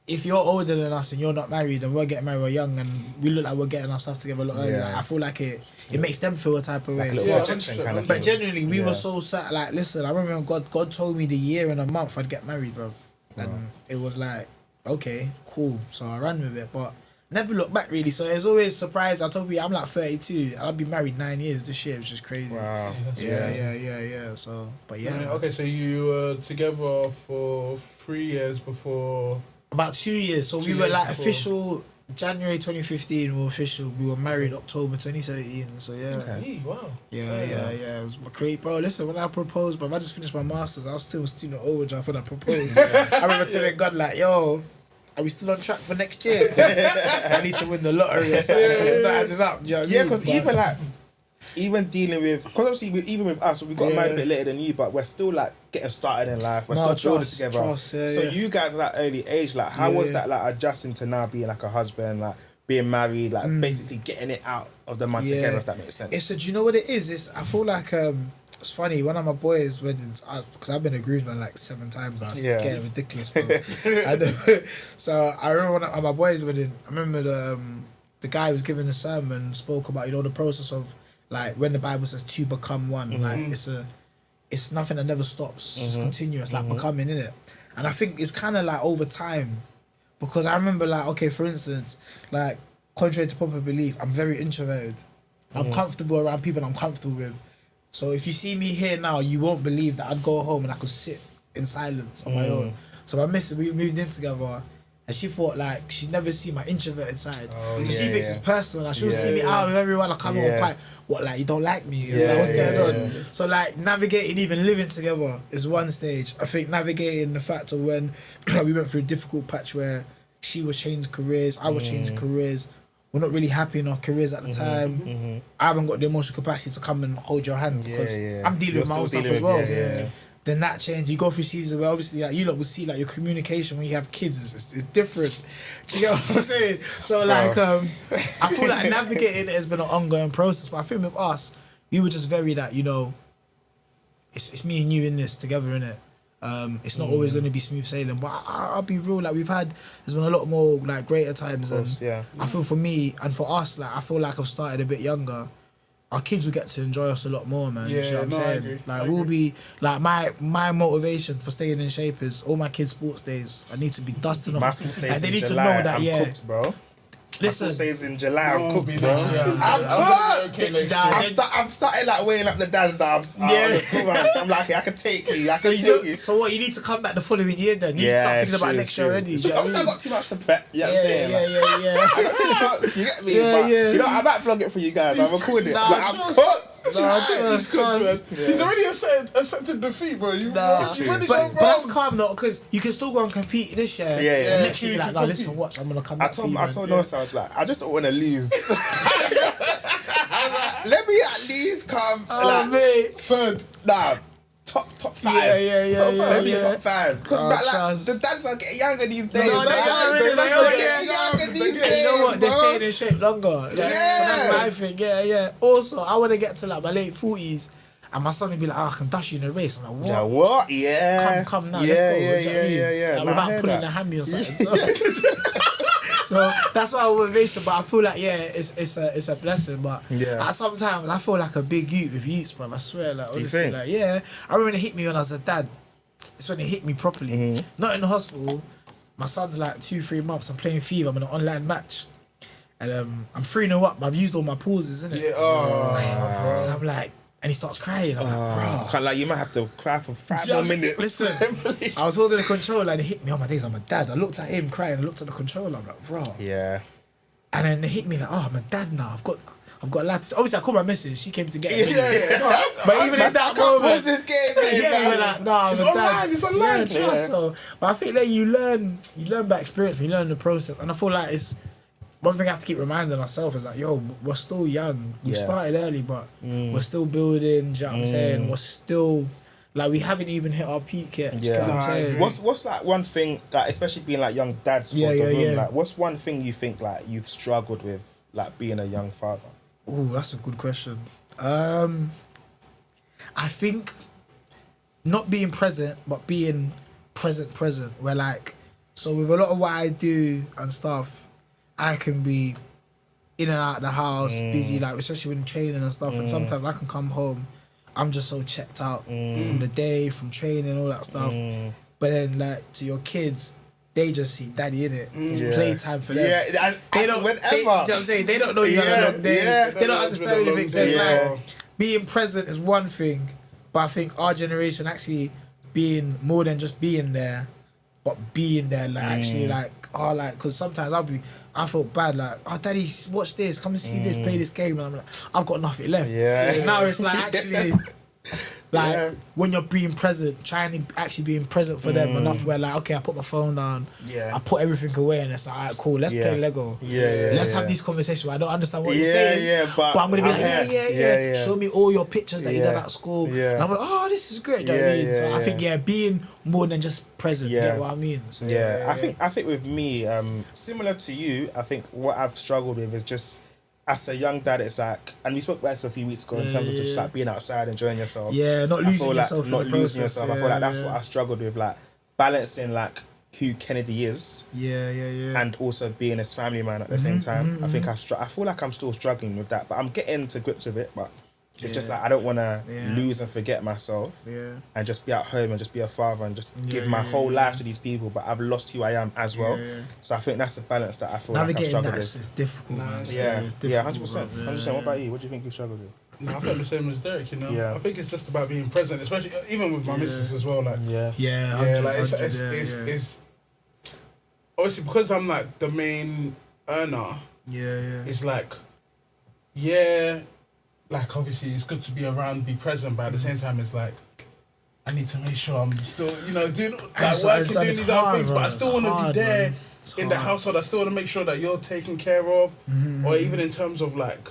if you're older than us and you're not married and we're getting married, we're young and we look like we're getting our stuff together a lot earlier, like, I feel like it makes them feel a type of way. Kind of but generally, we were so sad. Like, listen, I remember when God told me the year and a month I'd get married, bro. And it was like, okay, cool. So I ran with it, but never looked back really. So it's always surprised. I told you I'm like 32. I'll be married 9 years this year, which is crazy. Wow. Yeah. So, but yeah. Okay, so you were together for 3 years before. About 2 years. So we were like official January 2015. We were official. We were married October 2017. So yeah. Okay. Wow. Yeah. It was great, bro. Listen, when I proposed, bro, I just finished my masters. I was still student overdraft when I proposed. I remember telling God like, yo, are we still on track for next year? I need to win the lottery or something. It's not adding up. Do you know what I mean? Because even dealing with, because obviously even with us, we got married a bit later than you, but we're still like getting started in life. We're still building together. So you guys at that early age, like how was that like adjusting to now being like a husband, like being married, like basically getting it out of the mud together, if that makes sense? Do you know what it is? I feel like it's funny, one of my boys' weddings, because I've been a groomsman like 7 times now, it's getting ridiculous, bro. So I remember at my boys' wedding, I remember the guy who was giving the sermon spoke about, the process of like when the Bible says to become one, like it's nothing that never stops, it's continuous, like becoming, innit? And I think it's kind of like over time, because I remember like, okay, for instance, like contrary to popular belief, I'm very introverted. I'm comfortable around people I'm comfortable with. So if you see me here now, you won't believe that I'd go home and I could sit in silence on my own. So my missus, we moved in together, and she thought like she'd never seen my introverted side. So she thinks it's personal. Like she'll see me out with everyone. Like I'm all quite, what, like you don't like me? Like, what's going on? So like navigating even living together is one stage. I think navigating the fact of when we went through a difficult patch where she was changing careers, I was changing careers. We're not really happy in our careers at the time. I haven't got the emotional capacity to come and hold your hand because I'm dealing with my own stuff as well. Then that changed. You go through seasons where obviously like you lot will see like your communication when you have kids is different. Do you get what I'm saying? So like I feel like navigating it has been an ongoing process. But I think with us, we were just very that, it's me and you in this together, innit? It's not always going to be smooth sailing, but I'll be real, like there's been a lot more like greater times, and I feel for me and for us, like I feel like I've started a bit younger. Our kids will get to enjoy us a lot more, man. You know what I'm saying? I agree. Like we'll be like my motivation for staying in shape is all my kids' sports days. I need to be dusting off. My sports days and they in need July, to know that I'm cooked, bro. Listen, Osaze in July. I'm cooked, bro. I'm cooked. I've started like weighing up the dads that so I'm like, okay, I can take you. So what? You need to come back the following year then. You need to start thinking about next year already. I got 2 months to bet. You know what I'm saying? Yeah. I got 2 months. You get me? Yeah. You know, I might vlog it for you guys. I'm recording it. I'm cooked. He's already accepted defeat, bro. You ready, but that's calm though, because you can still go and compete this year. Yeah. Next year, be like, no, listen, watch. I'm gonna come back. I told Noah, I was like, I just don't want to lose. I was like, let me at least come. Mate. Third. Nah. Top 5. Yeah. Let me top 5. Because the dads are getting younger these days. No, they're getting younger these days. You know what? They're bro. staying in shape longer. Like, so that's my thing. Yeah. Also, I want to get to like my late 40s. And my son would be like, I can dash you in a race. I'm like, what? Yeah, what? Yeah. Come now, let's go. Yeah. Like, without pulling the hammy or something. So that's why I'm motivation. But I feel like, it's a blessing. But sometimes I feel like a big youth with youths, bro. I swear, like, honestly, like, I remember when it hit me when I was a dad. It's when it hit me properly. Not in the hospital. My son's like 2-3 months. I'm playing FIFA. I'm in an online match. And I'm 3-0 up. But I've used all my pauses, innit? Yeah. So I'm like, and he starts crying. I'm like, bro. Like, you might have to cry for 5 more minutes. Listen, I was holding the controller and it hit me. On my days, I'm a dad. I looked at him crying. I looked at the controller. I'm like, bro. Yeah. And then it hit me like, I'm a dad now. I've got a lad. Obviously, I called my missus. She came to get me. Yeah. But even in that moment, this game, man. we were like, nah, I'm a dad. It's online. Yeah. So, but I think that you learn by experience. You learn the process, and I feel like it's one thing I have to keep reminding myself is like, yo, we're still young. We started early, but we're still building. Do you know what I'm saying? We're still like, we haven't even hit our peak yet. Do you know what I'm saying? What's like one thing that, especially being like young dads, like, what's one thing you think like you've struggled with, like being a young father? Oh, that's a good question. I think not being present, but being present. Where like, so with a lot of what I do and stuff, I can be in and out of the house, busy, like especially when training and stuff. And sometimes I can come home, I'm just so checked out from the day, from training, all that stuff. But then like to your kids, they just see daddy in it. It's playtime for them. Yeah, they don't. whenever. You know what I'm saying? They don't know you have a long day. They don't understand anything. So it's like being present is one thing, but I think our generation actually being more than just being there, but being there, like actually like, because sometimes I felt bad, like, oh, daddy, watch this, come and see this, play this game, and I'm like, I've got nothing left. So now it's like actually, like when you're being present, trying to actually being present for them enough where like, okay, I put my phone down, I put everything away, and it's like, alright, cool, let's play Lego. Let's have these conversations where I don't understand what you're saying, but I'm gonna be like, show me all your pictures that you done at school. And I'm like, oh, this is great. You know what I mean? So I think being more than just present. You get what I mean? So, I think with me, similar to you, I think what I've struggled with is just, as a young dad, it's like, and we spoke about this a few weeks ago in terms of just like being outside, enjoying yourself. Not losing yourself. Not losing yourself. I feel like that's what I struggled with, like balancing like who Kennedy is. And also being his family man at the same time. I think I feel like I'm still struggling with that, but I'm getting to grips with it. But it's just like I don't want to lose and forget myself. And just be at home and just be a father and just give my whole life to these people, but I've lost who I am as well. So I think that's the balance that I feel like I've struggled with. It's difficult, man. It's difficult, 100%. What about you? What do you think you've struggled with? No, I feel the same as Derrick, you know. I think it's just about being present, especially even with my missus as well. Like, it's obviously because I'm like the main earner. It's like, like obviously it's good to be around, be present, but at the same time it's like I need to make sure I'm still, you know, doing like working, doing these other things, but I still want to be there in the household. I still want to make sure that you're taken care of, or even in terms of like,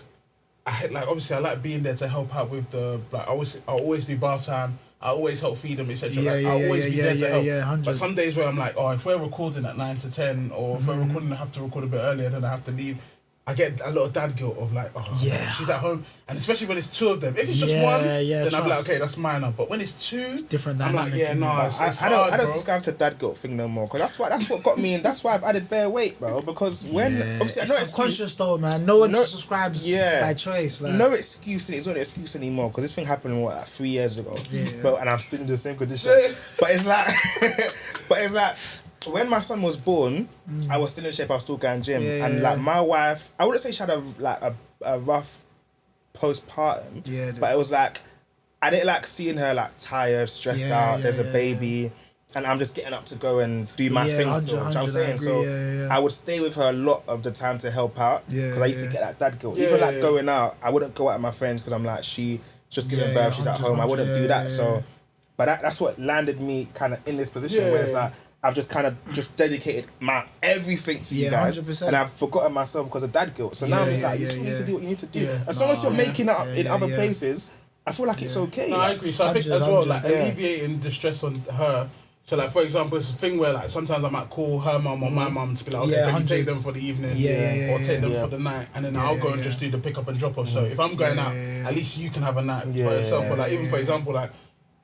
obviously I like being there to help out with the like. I always do bath time. I always help feed them, etc. I always be there to help. 100. But some days where I'm like, oh, if we're recording at 9 to 10, or if we're recording, I have to record a bit earlier, then I have to leave. I get a lot of dad guilt of like, she's at home, and especially when it's two of them. If it's just one, then I'm like, okay, that's minor. But when it's two, it's different. I'm like, it's I don't subscribe to dad guilt thing no more, because that's what got me, and that's why I've added bare weight, bro. Because when obviously it's subconscious though, man. No one subscribes by choice. Like. No excuse, and it's not an excuse anymore. Because this thing happened like 3 years ago, but and I'm still in the same condition. But it's like, when my son was born, I was still in shape. I was still going gym, and like my wife, I wouldn't say she had a rough postpartum, but it was like I didn't like seeing her like tired, stressed out. There's a baby, and I'm just getting up to go and do my thing still. You know what I'm saying? So I would stay with her a lot of the time to help out because I used to get that dad guilt. Even like going out, I wouldn't go out with my friends because I'm like she's just giving birth, she's at home. I wouldn't do that. So, but that's what landed me kind of in this position where it's like I've just kind of just dedicated my everything to you guys, 100%. and I've forgotten myself because of dad guilt. So now it's like you still need to do what you need to do. As long as you're making it up in other places, I feel like it's okay. No, I agree. So I think as well, like alleviating the stress on her. So like for example, it's a thing where like sometimes I might call her mum or my mum to be like, okay, can you take them for the evening, or take them for the night, and then I'll go and just do the pick up and drop off. So if I'm going out, at least you can have a night by yourself. Or like even for example, like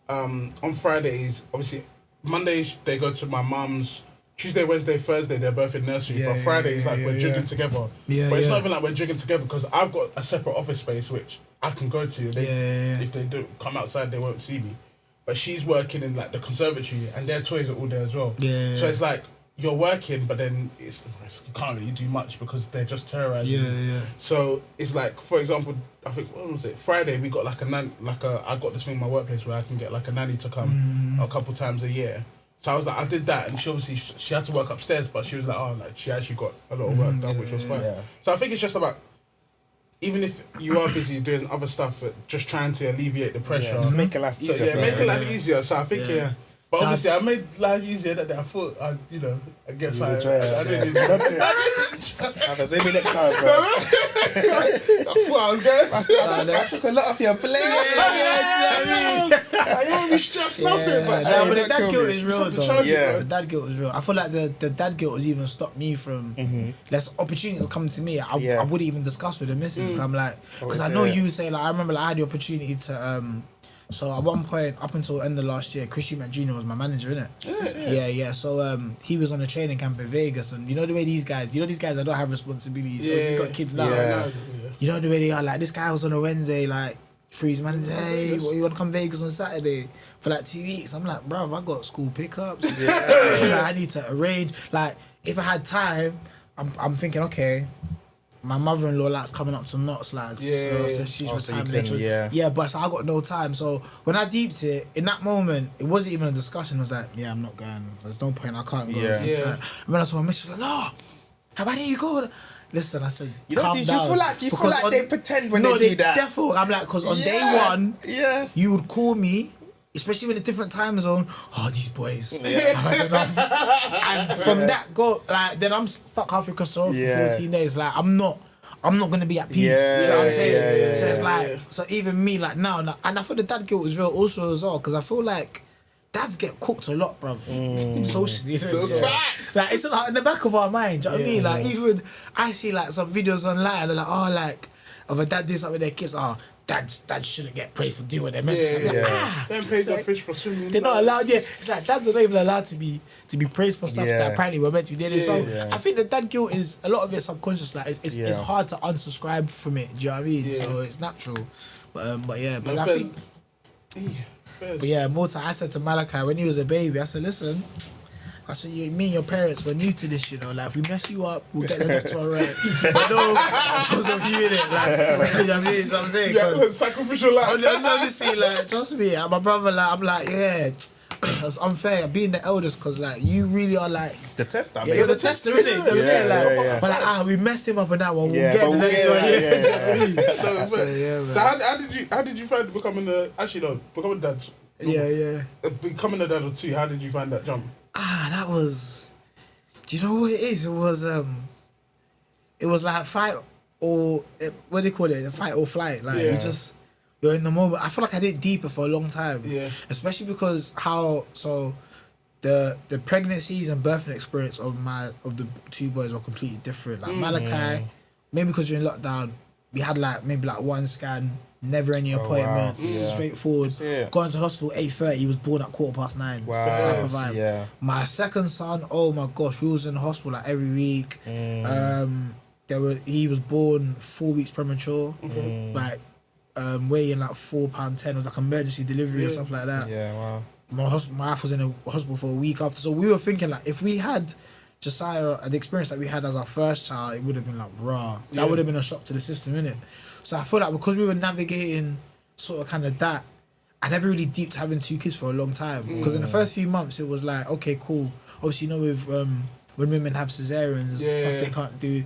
on Fridays, obviously Mondays they go to my mum's. Tuesday, Wednesday, Thursday, they're both in nursery. But Friday is like we're jigging together. But it's not even like we're jigging together because I've got a separate office space which I can go to. If they do come outside, they won't see me. But she's working in like the conservatory and their toys are all there as well. So it's like you're working, but then you can't really do much because they're just terrorizing you. So it's like, for example, I think what was it? Friday we got like I got this thing in my workplace where I can get like a nanny to come a couple times a year. So I was like, I did that, and she obviously she had to work upstairs, but she was like, oh, like she actually got a lot of work done, which was fine. So I think it's just about, even if you are busy doing other stuff, just trying to alleviate the pressure, just making life easier. So, making life easier. So I think but obviously I made life easier that day. I thought I guess I didn't even. Maybe next time, bro. I thought I was good. I took a lot off your plate. I don't be stressed nothing, but the dad guilt is real though. The dad guilt is real. I feel like the dad guilt has even stopped me from less opportunities come to me. I wouldn't even discuss with the missus. I'm like, because I know you say like I remember like I had the opportunity to so at one point up until end of last year, Chris Jr. was my manager, innit? So he was on a training camp in Vegas, and you know the way these guys that don't have responsibilities. So he's got kids now. You know the way they are. Like this guy was on a Wednesday, like for his manager, hey, you want to come Vegas on Saturday for like 2 weeks? I'm like, bruv, I got school pickups. I need to arrange. Like if I had time, I'm thinking, okay. My mother-in-law likes coming up to Knots, lads. So she's retiring. But so I got no time. So when I deeped it, in that moment, it wasn't even a discussion. I was like, I'm not going. There's no point. I can't go. And when I saw my missus, she was like, no, how about you go? Listen, I said, calm down. Do you feel like they pretend when they do that? Definitely. I'm like, because on day one, you would call me, especially with a different time zone. Oh, these boys, I've had enough. And from that like then I'm stuck halfway across the road for 14 days. Like I'm not gonna be at peace. You know what I'm saying? So it's like, so even me like now, and I feel the dad guilt is real also as well, because I feel like dads get cooked a lot, bruv. Socially, like it's like in the back of our mind. Do you know what I mean? Like even I see like some videos online, they're like, oh, like of a dad doing something with their kids. Oh, dads shouldn't get praised for doing what they're meant to. Them praise their fish for swimming. They're not allowed. It's like dads are not even allowed to be praised for stuff that apparently we're meant to be doing. So I think the dad guilt is a lot of it subconscious. Like it's hard to unsubscribe from it. Do you know what I mean? So it's natural. But I think. But Mota, I said to Malachi when he was a baby, I said, listen, I said, me and your parents were new to this, you know. Like, if we mess you up, we'll get the next one right. I know it's because of you, innit? Like, you know what I mean? So I'm saying, sacrificial life. Honestly, like, trust me, my brother, like, I'm like, it's unfair being the eldest, because, like, you really are, like... The tester. You're the tester, innit? You know what I'm saying? But, like, we messed him up in that one, we'll get the next one. So how did you find becoming becoming a dad? Becoming a dad or two, how did you find that jump? That was... Do you know what it is? It was like fight or... What do you call it? Fight or flight. Like, you're in the moment. I feel like I didn't deep it for a long time. Especially because the pregnancies and birthing experience of the two boys were completely different. Like Malachi, maybe because you're in lockdown, we had maybe one scan, never any appointments, straightforward. Going to the hospital 8:30, he was born at 9:15. Type of vibe. My second son, oh my gosh, we was in the hospital every week. He was born 4 weeks premature. Weighing £4.10. It was like emergency delivery and stuff like that. my wife was in a hospital for a week after. So we were thinking like, if we had Josiah, the experience that we had as our first child, it would have been like raw. That would have been a shock to the system, innit? So I feel like because we were navigating sort of kind of that, I never really deeped having 2 kids for a long time. Because in the first few months, it was like, okay, cool. Obviously, you know, with when women have cesareans and stuff they can't do,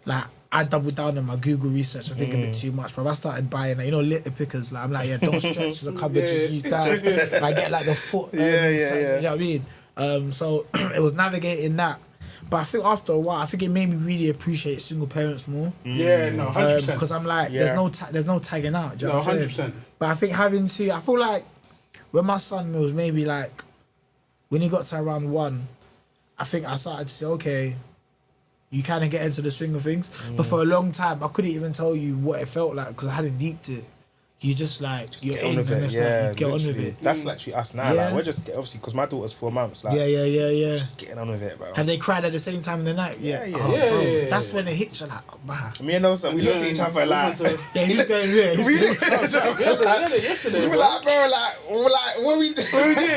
like, I doubled down on my Google research, I think a bit too much, but I started buying, like, you know, litter pickers. Like, I'm like, yeah, don't stretch the cupboard, just use that. Like, get like the foot. You know what I mean? So it was navigating that. But I think after a while, I think it made me really appreciate single parents more. Yeah, no, 100%. Because I'm like, there's no tagging out. Do you know what I'm saying? 100%. But I think I feel like when my son was maybe like, when he got to around 1, I think I started to say, okay, you kind of get into the swing of things. But for a long time, I couldn't even tell you what it felt like because I hadn't deeped it. You just like, you're in and it's like, you get on with it. That's literally us now. Like, we're just, obviously, because my daughter's 4 months. Like, just getting on with it, bro. Have they cried at the same time in the night? Yeah. That's when it hits you like, bah. Me and Osa, we looked at each other like... Yeah, he's going here. We looked at each other yesterday. We were like, bro, what we did? What we did?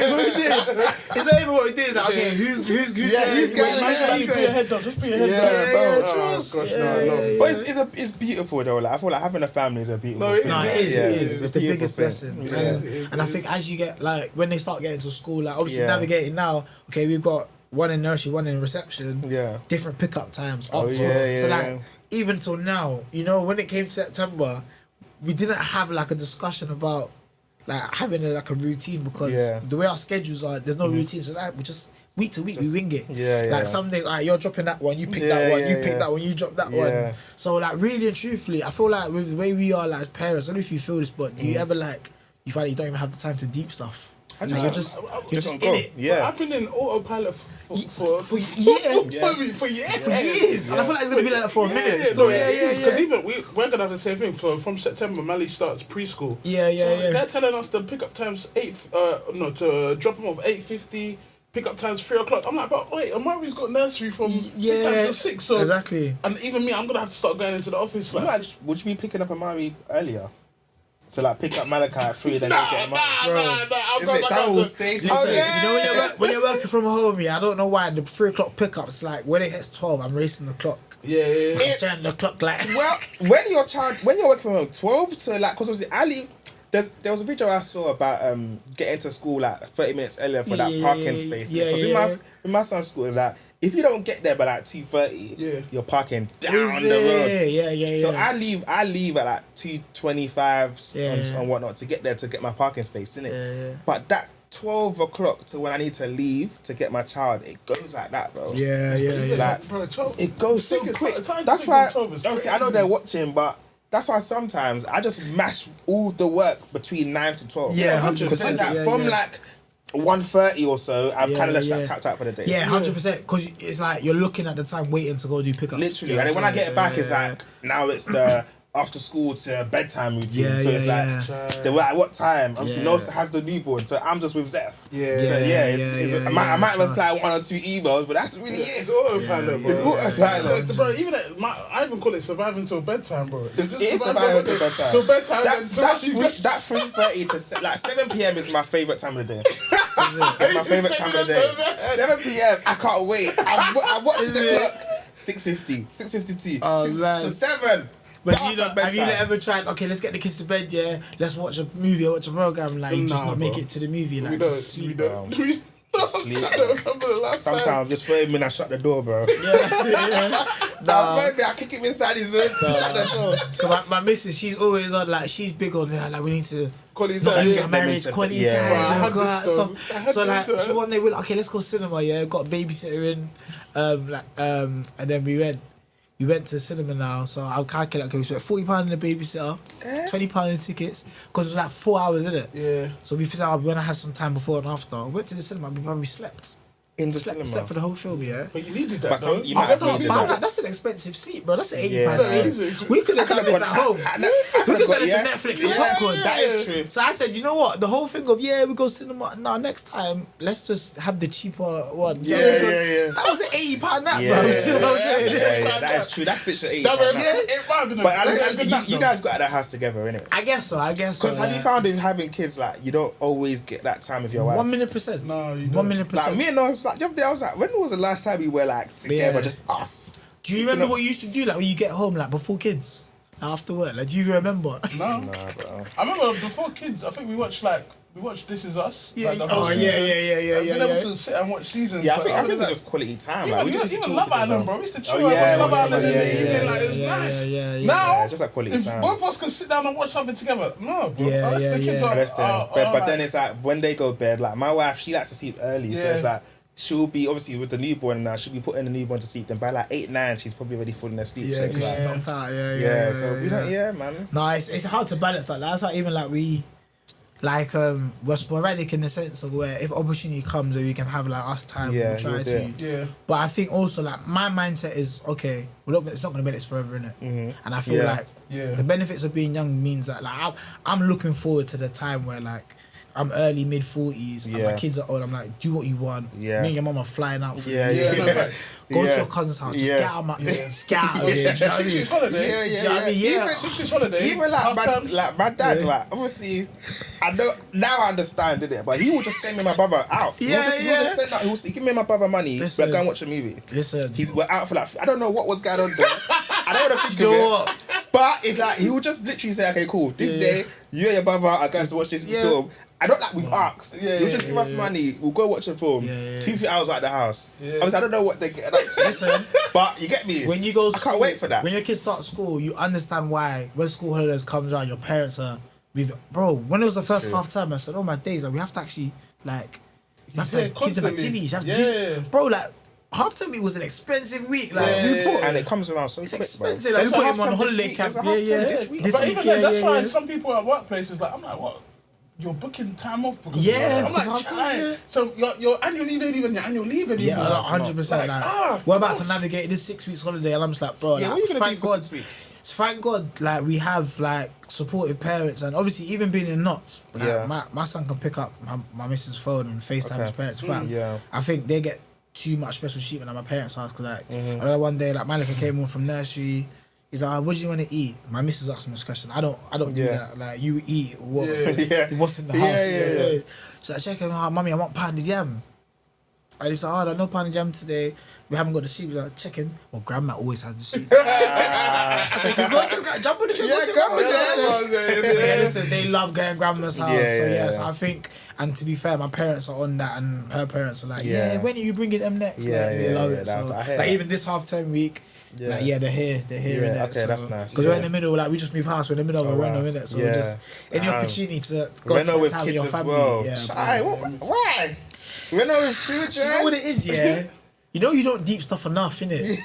It's not even what we did. It's like, okay, who's who's going? Just put your head down. Just put your head down. Bro. But it's beautiful though. Like, I feel like having a family is a beautiful thing. No, it is. It's the biggest blessing. Yeah. And I think as you get, like, when they start getting to school, like, obviously navigating now, okay, we've got one in nursery, one in reception, different pickup times. So like, even till now, you know, when it came to September, we didn't have like a discussion about like having a routine because the way our schedules are, there's no routine. So like, we just week to week we wing it. Like some days, like, you're dropping that one, you pick that one, you pick that one, you drop that one. So like, really and truthfully, I feel like with the way we are like as parents, I don't know if you feel this, but do you ever like, you find you don't even have the time to deep stuff? Like, you're just in it. Yeah, I've been in autopilot for years. And I feel like it's gonna be like that for a minute. Because even we're gonna have the same thing. So from September, Mali starts preschool. They're telling us the pickup times to drop them off 8:50. Pickup times 3 o'clock. I'm like, but wait, Amari's got nursery from this time to 6. So exactly. And even me, I'm gonna have to start going into the office. Like, would you be picking up Amari earlier? So like, pick up Malachi at 3, then just get him up. I'll Is go it back that up will to... stay? Listen, you know when you're working from home, I don't know why the 3 o'clock pickups, like when it hits 12, I'm racing the clock. I'm starting the clock like. Well, when you're working from home, 12 to like, because obviously I leave. There was a video I saw about getting to school like 30 minutes earlier for that parking space. Because with my son's school is like, if you don't get there by like 2:30, you're parking down the road. So I leave at like 2:25 and whatnot to get there to get my parking space, innit? But that 12 o'clock to when I need to leave to get my child, it goes like that, bro. Like, bro, 12, it goes so quick. That's why, obviously, I know they're watching, but that's why sometimes I just mash all the work between 9 to 12. 100%. Because it's like from like 1:30 or so, I've kind of just tapped out for the day. 100%. Because it's like you're looking at the time waiting to go do pickups. Literally. And then when I get back, it's like, now it's the after school to bedtime routine. So it's like, they were like, what time? Obviously, Nosa has the newborn, so I'm just with Zeph. I might have replied 1 or 2 emails, but that's really it. It's autopilot, bro. It's autopilot. Bro, even I even call it surviving till bedtime, bro. It's surviving till bedtime. Till bedtime. That 3:30 to like 7 p.m. is my favourite time of the day. It's my favourite time of the day. 7 p.m. I can't wait. I watched the clock. 6:50, 6:52, to 7. But have you ever tried, okay, let's get the kids to bed, let's watch a movie or watch a program, like, you just not make it to the movie, like, just sleep. Just sleep. I don't remember the last time. Sometimes just throw him in and shut the door, bro. That's it, I kick him inside his room, shut the door. Cause my missus, she's always on, like, she's big on that, like, we need to quality time, get married, quality time, go out, stuff. So like, so one day we're like, okay, let's go cinema, got a babysitter in, and then we went to the cinema now, so I'll calculate, okay, we spent £40 in the babysitter, £20 in tickets, because it was like 4 hours, innit? Yeah. So we figured out we're going to have some time before and after. We went to the cinema, we probably slept. In the cinema. Slept for the whole film, yeah. But you needed that, But though. you might have But needed I'm that. like, that's an expensive sleep, bro. That's an £80 Yeah. sleep. We could have done this at home. We could have done this on Netflix and popcorn. That is true. So I said, you know what? The whole thing of we go cinema. No, next time let's just have the cheaper one. Yeah. That was an £80 nap, bro. You know what I'm saying? Yeah, that is true. That's picture 80. That Right man, now. it might have been a But good nap, you though. guys got out of the house together, innit? I guess so. Because have you found if having kids, like, you don't always get that time with your wife? 1,000,000%. No, you 1,000,000%. Like, me and I was like, the other day, I was like, when was the last time we were, like, together, Yeah. just us? Do you remember what you used to do, like when you get home, like before kids, after work? Like, do you even remember? No. Nah, bro. I remember before kids, I think we watched This Is Us. Yeah, like, the oh, whole yeah, season. yeah. I've been able to sit and watch seasons. Yeah, I but think other it than was that- just quality time. Even, Like, we just used to even chill Love Island, together. bro. We used to Oh, chill and yeah, watch Love yeah, Island in yeah, the evening. yeah, Like, it was yeah, nice. yeah. Now, Yeah, just like quality if time. both of us can sit down and watch something together, no, bro. Yeah, Unless the yeah, kids yeah. are, But then it's like, when they go to bed, like, my wife, she likes to sleep early. So Yeah. it's like, she'll be, obviously, with the newborn now, she'll be putting the newborn to sleep. Then by like 8, 9, she's probably already falling asleep. Yeah, so it's because like, she's knocked out. yeah, so we don't, yeah, man. No, it's hard to balance that. That's why even like we're sporadic in the sense of where if opportunity comes where we can have like us time, Yeah, we try you'll do to. it. Yeah. But I think also like my mindset is okay. It's not gonna be this forever, innit? And I feel Yeah. like Yeah. the benefits of being young means that like I'm looking forward to the time where like I'm early mid 40s and my Yeah. kids are old. I'm like, do what you want. Yeah. Me and your mum are flying out for Yeah, you. yeah. no, but- Go to Yeah. your cousin's house. Just Yeah. get out of my just get out of here. Do you know what I 6 mean? weeks holiday. Yeah, Do you know what I mean? Yeah. 6 weeks holiday. Even like half-term. my dad, Yeah. like obviously, I don't now I understand it, but he will just send me and my brother out. He will Yeah, just send out. He give me and my brother money. Listen. We're going to watch a movie. Listen. We're out for like I don't know what was going on there. I don't want to think You know of it. what? But it's like he will just literally say, okay, cool. This Yeah. day, you and your brother are going to watch this Yeah. film. I don't like we've asked. Yeah, He'll yeah, just give us money. We'll go watch a film. Yeah. 2-3 hours at the house. Yeah. Obviously, I don't know what they get up to. Listen. But you get me. When you go I can't wait for that. When your kids start school, you understand why when school holidays comes around, your parents are with bro. When it was the first half term, I said, "Oh my days, like we have to actually like we have to Yeah, give them constantly. activities. You have to Yeah. do, bro. Like half term week was an expensive week. Like Yeah, we yeah, put And it comes around so it's quick, expensive. bro. Like we There's a put him half-term on this holiday week, camp. there's a Yeah, half-term yeah. this week. This But week, even then, that's yeah, why yeah. some people at workplaces like, I'm like, what? You're booking time off because Yeah, I'm like, because trying. yeah. So your annual leave ain't even your annual leave anymore. Yeah, 100%. Like, we're about to navigate this 6 weeks holiday, and I'm just like, bro, Yeah, like, what are you gonna do thank for God, 6 weeks? thank God, like we have like supportive parents, and obviously even being in knots, like, Yeah. my son can pick up my missus' phone and FaceTime his parents. Fam, Yeah. I think they get too much special treatment at my parents' house because like I remember one day like Malika came home from nursery. He's like, what do you want to eat? My missus asked him this question. I don't do Yeah. that. Like you eat what? Yeah. What's in the house? Yeah, You know what I'm yeah, saying? So I check him out, mummy, I want pounded yam. I just like, oh, I don't know pounded yam today. We haven't got the soup. Like, check him. Well, grandma always has the soup. I said, you go to jump on the trip. Yeah, go to grandma's grandma's there. house. So, yeah, listen, they love going grandma's house. Yeah, so yeah, so yeah. I think, and to be fair, my parents are on that, and her parents are like, Yeah. yeah, when are you bringing them next? Yeah, Like, they yeah, love yeah, it. that- So I hear like that. even this half term week. Yeah. Like they're here Yeah, in it. okay, that's nice. Because we're in Yeah. the middle, like we just moved house. We're in the middle of a Oh, reno, wow. innit? So Yeah. we're just any Damn. opportunity to go Reno spend with time with kids your as family. well. Yeah, Shy, bro. why? Reno with children. Do you know what it is, yeah? You know you don't deep stuff enough, innit?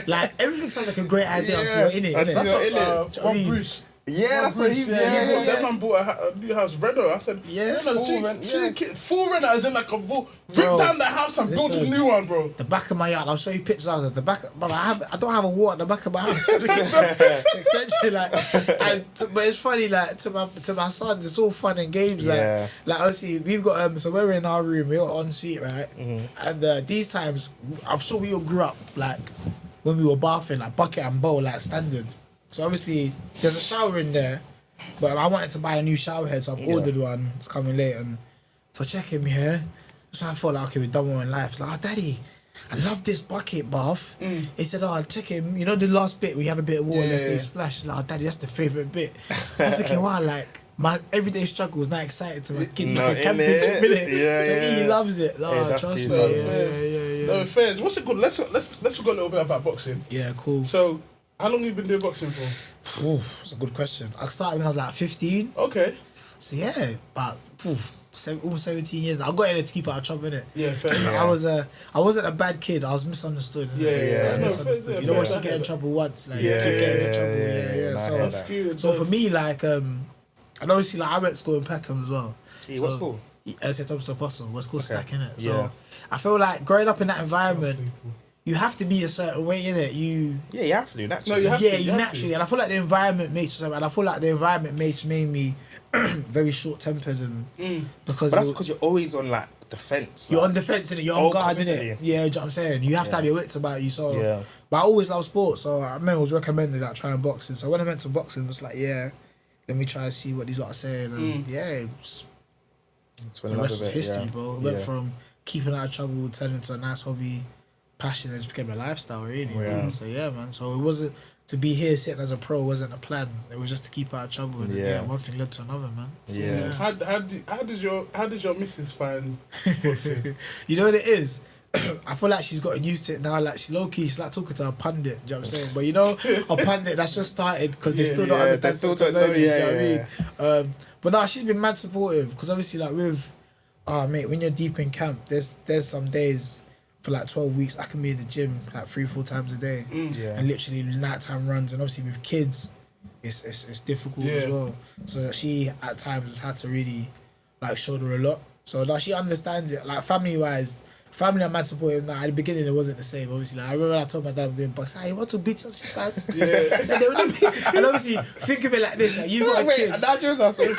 Like everything sounds like a great idea until you're in it, Until innit? you're in it. what I One mean? Bruce. Yeah, that's what he's doing. Yeah. That man bought a new house, Reno. I said, Yeah, no, full rent, yeah. full rent as in like a full. Rip Bro, down the house and build a listen. new one, bro. The back of my yard, I'll show you pictures of it. The back, but I don't have a wall at the back of my house. Extension, like, but it's funny, like to my sons, it's all fun and games. Like, Yeah. like obviously we've got so we're in our room, we're en suite, right? And these times, I'm sure we all grew up like when we were bathing, like bucket and bowl, like standard. So obviously there's a shower in there, but I wanted to buy a new shower head, so I've ordered one. It's coming late, and so checking me here. So I thought, like, okay, we've done more in life. It's like, oh, daddy, I love this bucket bath. He said, oh, check him. You know the last bit, we have a bit of water left, they splash. He's like, oh, daddy, that's the favourite bit. I'm thinking, wow, like, my everyday struggle is not exciting to my kids. No, Like a innit? championship, innit? Yeah, so yeah. he loves it. Oh, that's trust too me. bad. No, fairs. What's it good? Let's talk a little bit about boxing. Yeah, cool. So, how long have you been doing boxing for? Oof, that's a good question. I started when I was like 15. Okay. So yeah, about almost 17 years. I got in it to keep out of trouble, innit? Yeah, fair. I wasn't a bad kid. I was misunderstood. Yeah, yeah, I was yeah. misunderstood. No, You know, fair, once you fair. get in trouble once, like Yeah, you keep getting in yeah, trouble. yeah, Yeah. yeah. So, I hear That's good. so for me, like, and obviously, like, I went to school in Peckham as well. What school? St. Thomas Apostle. What's called Stack, innit? Yeah. So I feel like growing up in that environment, you have to be a certain way, innit? You have to naturally. No, you have to. naturally. And I feel like the environment makes you. And I feel like the environment made me very short tempered and because But that's because you're always on like defense. you're on defense, innit? You're on guard, innit? Yeah, do you know what I'm saying? You have to have your wits about you. So, but I always love sports. So I remember it was recommended like trying boxing. So when I went to boxing, it was like, let me try and see what these lot are saying. And It's the rest is history, bro. It went from keeping out of trouble, turning into a nice hobby, passion, and just became a lifestyle, really. Man. So man. So it wasn't to be here sitting as a pro wasn't a plan. It was just to keep out of trouble. And one thing led to another, man. So, How does your missus find boxing? You know what it is? I feel like she's gotten used to it now. Like she's low key, she's like talking to a pundit. Do you know what I'm saying? But you know, a pundit that's just started because they still don't understand technology. You know what I mean? But no, she's been mad supportive because obviously, like with, mate, when you're deep in camp, there's some days for like 12 weeks I can be in the gym like 3-4 times a day, and literally nighttime runs. And obviously with kids, it's difficult as well. So she at times has had to really like shoulder a lot. So now she understands it. Like family are mad supportive now. At the beginning, it wasn't the same. Obviously, like I remember when I told my dad I'm doing boxing. You want to beat your sisters? So and obviously, think of it like this: like you got a kid. Nigerians are so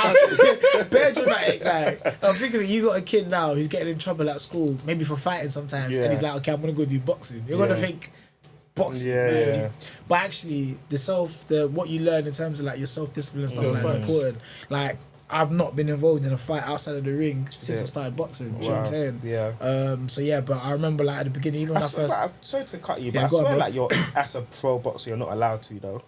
Very dramatic. Like think of it: you got a kid now who's getting in trouble at school, maybe for fighting sometimes, and he's like, "Okay, I'm gonna go do boxing." You're gonna think boxing. But actually, what you learn in terms of like your self-discipline and stuff like that is important. Like. I've not been involved in a fight outside of the ring since I started boxing. Do you know what I'm saying? But I remember like at the beginning, even when I first. Sorry to cut you, but I swear like you're as a pro boxer, you're not allowed to though.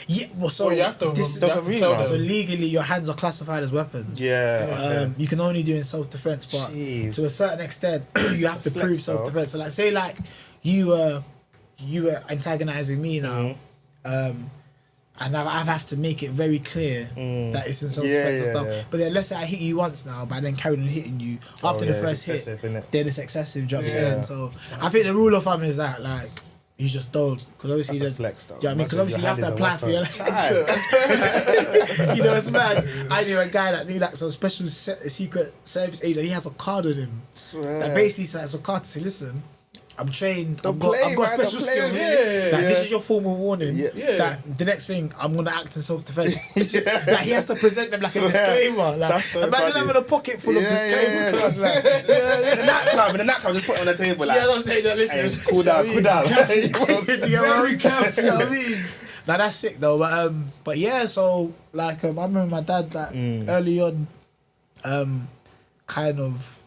Yeah, well, so you have to. So legally, your hands are classified as weapons. You can only do in self-defense, but to a certain extent, you have to prove self-defense. So like, say like you were antagonizing me now. And I have to make it very clear that it's in self-defense and stuff. But then let's say I hit you once now, but then carrying on hitting you after the first hit, then it's excessive. Do you know what I'm saying? So I think the rule of thumb is that like you just don't, because obviously that's a flex though. Do you know what I mean? Because obviously you have to apply for your you know, it's mad. I knew a guy that knew like some special secret service agent. He has a card on him. Like basically, so it's a card to say, listen. I'm trained. I've got special skills. This is your formal warning. That the next thing I'm gonna act in self-defense. Like he has to present them like a disclaimer. Like so imagine having a pocket full of disclaimer cards. Like, in the nightclub, just put it on the table. Like, I'm saying that. Listen, cool down. Very careful. You know what I mean? Now that's sick though. But yeah. So like I remember my dad like early on, kind of.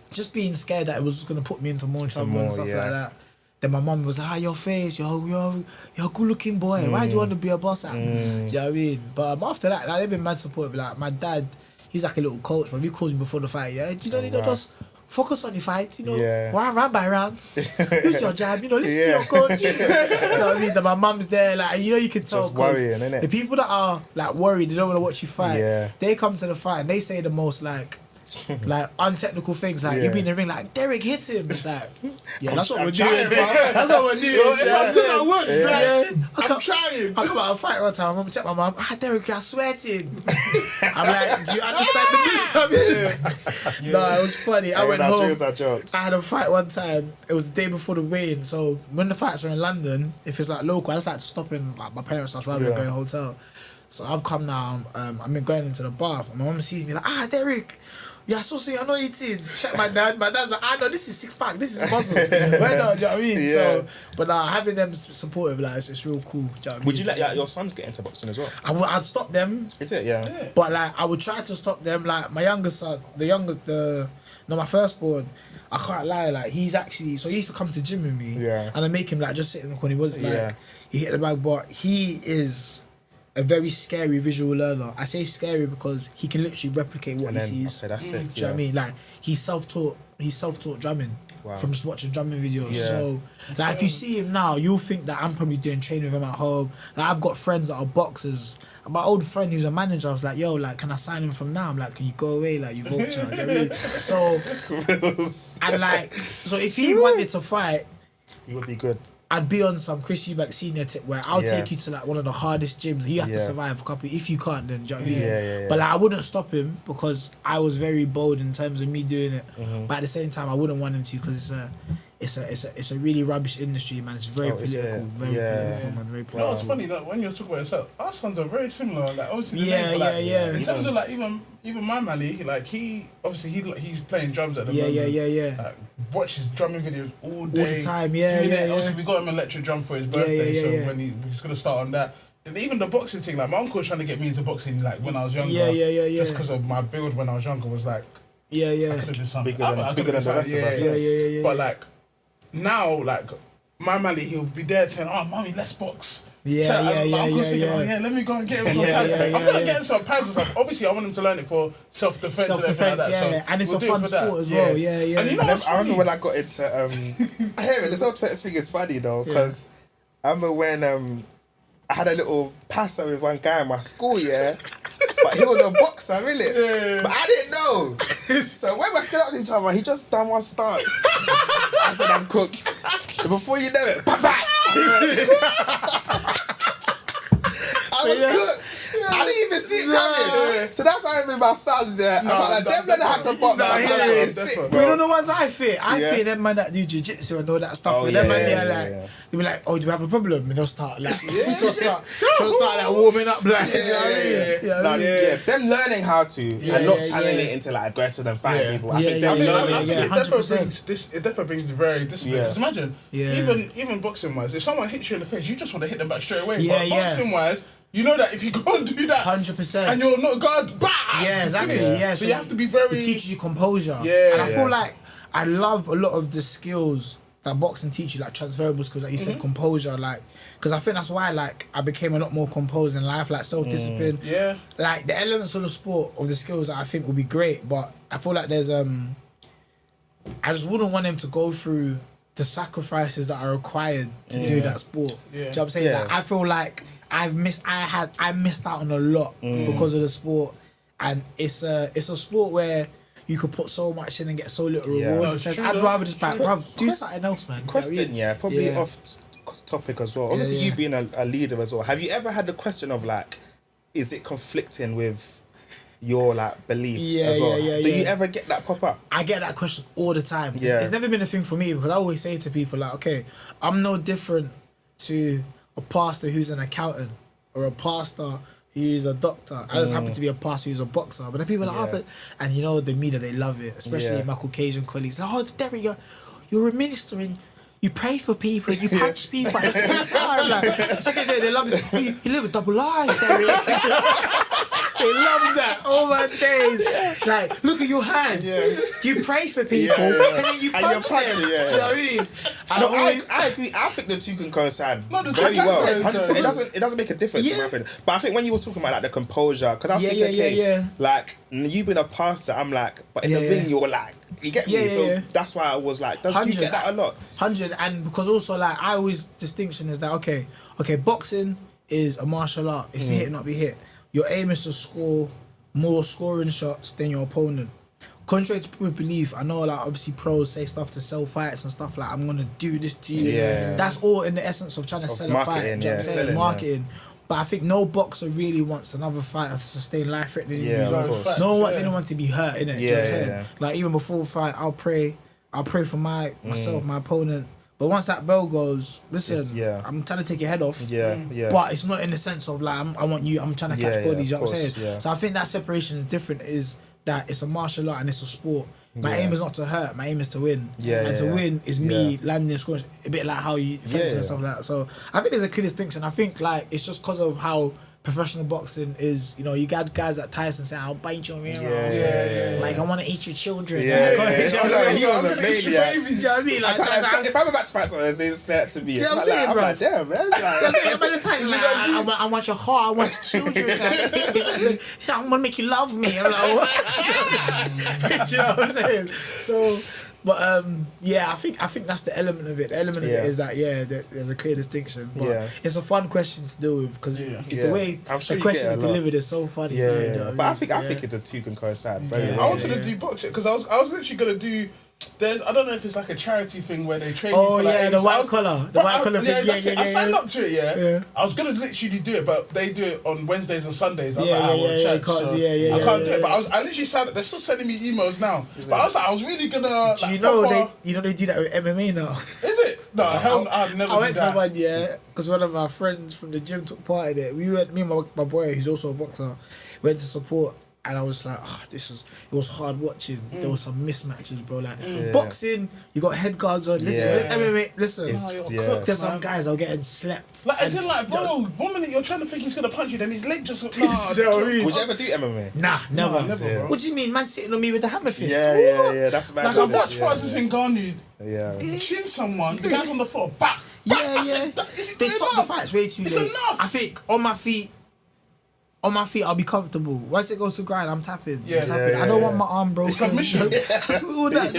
Just being scared that it was going to put me into more trouble and stuff like that. Then my mum was like, your face, you're a good looking boy. Why do you want to be a boss at? Do you know what I mean? But after that, like, they've been mad supportive. Like my dad, he's like a little coach, but he calls me before the fight. Yeah, do you know, just focus on the fight. You know, round by rounds. Use your jab. You know, listen to your coach. You know what I mean? Then my mum's there. Like you know, you can tell because the people that are like worried, they don't want to watch you fight. They come to the fight and they say the most like untechnical things like you'll be in the ring like Derrick hits him. It's like that's what we're doing. That's what we're doing. I'm trying. I come out of a fight one time. I'm check my mum. Derrick, you're sweating. I'm like, do you understand the business? No, it was funny. I went home. I had a fight one time. It was the day before the weigh-in. So when the fights are in London, if it's like local, I just like to stop in like my parents' house rather than going to a hotel. So I've come now. I've been going into the bath. And my mum sees me like, Derrick. Yeah, so you're not eating. Check my dad. My dad's like, no, this is 6-pack. This is muscle. Well, no, do you know what I mean? So, but having them supportive, like, it's real cool. Do you know what I mean? Would you let your sons get into boxing as well? I'd stop them. Is it? Yeah. But like, I would try to stop them. Like my youngest son, my firstborn. I can't lie. Like he's actually, so he used to come to gym with me. Yeah. And I make him like just sit in the corner. He wasn't like he hit the bag, but he is a very scary visual learner. I say scary because he can literally replicate what he sees. Okay, that's sick. Do you know what I mean? Like he's self-taught drumming from just watching drumming videos. Yeah. So like if you see him now, you'll think that I'm probably doing training with him at home. Like I've got friends that are boxers. My old friend who's a manager, I was like, yo, like, can I sign him from now? I'm like, can you go away? Like, you vulture. You know what I mean? So, and like, so if he wanted to fight, he would be good. I'd be on some Chris Eubank senior tip where I'll take you to like one of the hardest gyms and you have to survive a couple. If you can't, then do you know what I mean? But like I wouldn't stop him because I was very bold in terms of me doing it. But at the same time, I wouldn't want him to because it's a really rubbish industry, man. It's very political, very political, man. Very political. You know what's funny that when you're talking about yourself, our sons are very similar. Like obviously, in terms of like even my Mally, like he's playing drums at the moment. Like, watches drumming videos all day, all the time. Obviously, we got him an electric drum for his birthday, so when he's gonna start on that. And even the boxing thing, like my uncle was trying to get me into boxing, like when I was younger. Just because of my build when I was younger was like, I could have been something bigger than the rest of us. But like now, like my Mally, he'll be there saying, "Oh, mommy, let's box." My uncle's thinking, "Oh yeah, let me go and get him some pads." I'm gonna get him some pads and stuff. Obviously, I want him to learn it for self-defense and everything like that. And it's a fun sport as well. And you know what's I remember when I got into I hear it. This whole Twenties thing is funny though, because I remember when I had a little passer with one guy in my school, but he was a boxer, really. But I didn't know. So when we stood up to each other, he just done one stance. I said, I'm cooked. So before you know it, I was cooked. I didn't even see it coming. So that's how I remember my sons, I'm like, them men had to box. But you know the ones I fear? I fear them man that do jiu-jitsu and all that stuff. Them man, they'll be like, "Oh, do we have a problem?" And they'll start like, they'll start like warming up, like, you know what I mean? Them learning how to and not channeling it into like aggressive and fighting people. I think them learning. It definitely brings very discipline. Because imagine, even boxing wise, if someone hits you in the face, you just want to hit them back straight away. But boxing wise, you know that if you go and do that, 100%, and you're not guard, exactly. So you have to be very. It teaches you composure. And I feel like I love a lot of the skills that boxing teach you, like transferable skills, like you said, composure, like, because I think that's why like I became a lot more composed in life, like self-discipline. Like the elements of the sport, of the skills that I think will be great, but I feel like there's I just wouldn't want him to go through the sacrifices that are required to do that sport. Do you know what I'm saying? Like, I feel like I missed out on a lot because of the sport, and it's a sport where you could put so much in and get so little reward. I'd rather just do something else, man. Question, probably off topic as well. Obviously, you being a leader as well. Have you ever had the question of like, is it conflicting with your like beliefs as well? Do you ever get that pop up? I get that question all the time. It's never been a thing for me because I always say to people like, okay, I'm no different to a pastor who's an accountant or a pastor who's a doctor. I just happen to be a pastor who's a boxer. But then people are like, and you know the media, they love it, especially my Caucasian colleagues. Like, oh, Derrick, you're a minister and you pray for people, you punch people at the same time. Like, so they love this. You live a double life, Derrick. They love that. Oh my days. Like, look at your hands. You pray for people and then you punch them. Do you know what I mean? I agree. I think the two can coincide very well. It doesn't make a difference in my opinion. But I think when you were talking about like the composure, because I was thinking, like you being a pastor, I'm like, but in the ring you're like, you get me? So that's why I was like, do you get that a lot? 100, and because also like I always distinction is that okay, boxing is a martial art. If you hit, not be hit. Your aim is to score more scoring shots than your opponent. Contrary to people's belief, I know like obviously pros say stuff to sell fights and stuff like, I'm gonna do this to you. That's all in the essence of trying to sell a fight. Marketing. But I think no boxer really wants another fighter to sustain life-threatening injuries. No one wants anyone to be hurt, innit? Do you know what I'm saying? Like even before a fight, I'll pray for myself, my opponent. But once that bell goes, listen, I'm trying to take your head off. But it's not in the sense of like I'm trying to catch bodies, you know what I'm saying? So I think that separation is different, is that it's a martial art and it's a sport. My aim is not to hurt, my aim is to win. And to win is me landing and scoring, a bit like how you fencing and stuff like that. So I think there's a clear distinction. I think like it's just because of how professional boxing is, you know, you got guys like Tyson saying, I'll bite your ear off. Like, I want to eat your children. He was a baby. Do you know what I mean? Like, if I'm about to fight someone, they say it to me. I'm saying, bro. I'm like, damn, man. I want your heart, I want your children. I'm going to make you love me. I'm like, what? Do you know what I'm saying? So, but I think that's the element of it. The element of it is that there's a clear distinction. But it's a fun question to deal with because the way the question is delivered is so funny. But I think it's a two can coincide. I wanted to do boxing because I was literally gonna do I don't know if it's like a charity thing where they train Oh, you for like yeah, the white collar. The white collar thing. Yeah, I signed yeah. up to it, Yeah. I was going to literally do it, but they do it on Wednesdays and Sundays. I'm Yeah, like, yeah, well, yeah, church, you can't so do- yeah, I can't yeah, do it. But I literally signed up. They're still sending me emails now. But I was like, I was really going to... Do you know they do that with MMA now? Is it? No, hell no, I'd never I do went that. to one, because one of my friends from the gym took part in it. We went, me and my boy, who's also a boxer, went to support, and I was like, it was hard watching. There was some mismatches, bro. Like boxing, you got head guards on. Listen, MMA, listen. There's some guys that are getting slept. Like, as in, like, bro, 1 minute you're trying to think he's going to punch you, then his leg just... You know what I mean? Would you ever do MMA? Nah, never. bro. What do you mean, man sitting on me with the hammer fist? Yeah. That's bad. Like, I've watched Francis Ngannou Yeah. chin someone, the guy's on the floor, back. Yeah. They stop stop the fights way too late. It's enough. I think on my feet, I'll be comfortable. Once it goes to grind, I'm tapping. I don't want my arm broken. Submission. All that.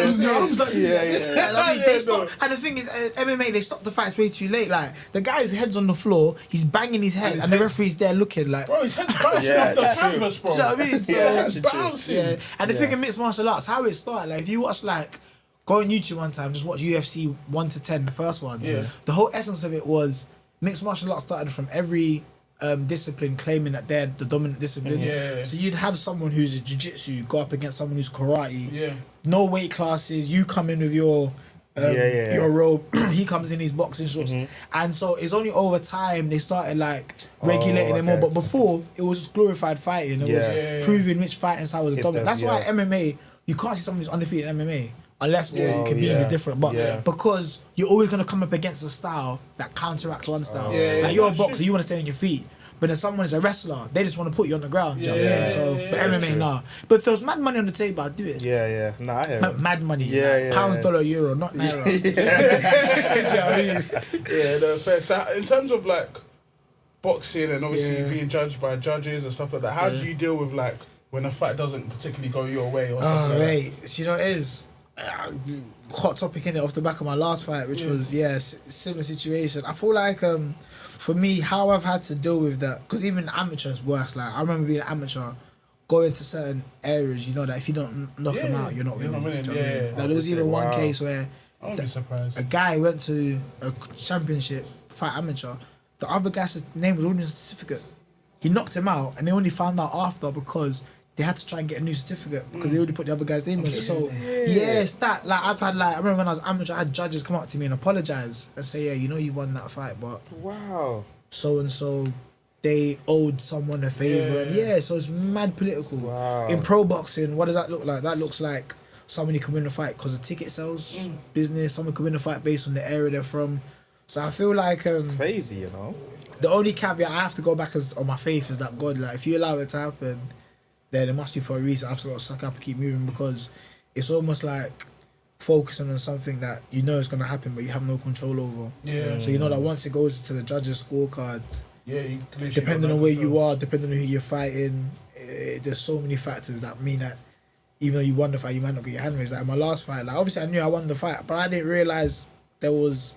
I mean, they stop. And the thing is, MMA, they stop the fights way too late. Like, the guy's head's on the floor, he's banging his head, and the referee's there looking like... Bro, his head's bouncing off the canvas, bro. Do you know what I mean? So, actually true. bouncing. yeah. And the thing in mixed martial arts, how it started, like, if you watch, like, go on YouTube one time, just watch UFC 1 to 10, the first ones. Yeah. The whole essence of it was mixed martial arts started from every discipline claiming that they're the dominant discipline. Yeah. So you'd have someone who's a jiu-jitsu go up against someone who's karate. Yeah. No weight classes. You come in with your robe. He comes in his boxing shorts. And so it's only over time they started like regulating them more. But before it was just glorified fighting. It was proving which fighting style was dominant. That's why MMA, you can't see someone who's undefeated in MMA. Unless Khabib is different, but because you're always gonna come up against a style that counteracts one style. Like you're a boxer, you want to stay on your feet, but then someone is a wrestler, they just want to put you on the ground. Do you know what I mean? So, but MMA, nah. But if there was mad money on the table, I'd do it. Yeah. Nah, I hear it. Mad money, like pounds, dollar, euro, not naira. Do you know what I mean? Yeah, no, fair. So in terms of like boxing and obviously being judged by judges and stuff like that, how do you deal with like when a fight doesn't particularly go your way? Or something like Mate, so you know it is. Hot topic in it off the back of my last fight, which was similar situation. I feel like for me, how I've had to deal with that, because even amateur is worse. Like I remember being an amateur, going to certain areas, you know that if you don't knock them out, you're not winning. Do you know what I mean? Like, there was even one case where I wouldn't be surprised. a guy went to a championship fight amateur. The other guy's name was on his certificate. He knocked him out, and they only found out after because they had to try and get a new certificate because they already put the other guy's name on it. So it's that. Like I've had I remember when I was amateur, I had judges come up to me and apologise and say, you know you won that fight, but so and so they owed someone a favour, and so it's mad political. In pro boxing, what does that look like? That looks like somebody can win a fight because of ticket sales business. Someone can win a fight based on the area they're from. So I feel like it's crazy, you know. The only caveat I have to go back on my faith is that God, like if you allow it to happen, then it must be for a reason. I have to suck up and keep moving, because it's almost like focusing on something that you know is going to happen but you have no control over. So you know that once it goes to the judges' scorecard, you depending on where you are, depending on who you're fighting, there's so many factors that mean that even though you won the fight, you might not get your hand raised. Like my last fight, like obviously I knew I won the fight, but I didn't realise there was...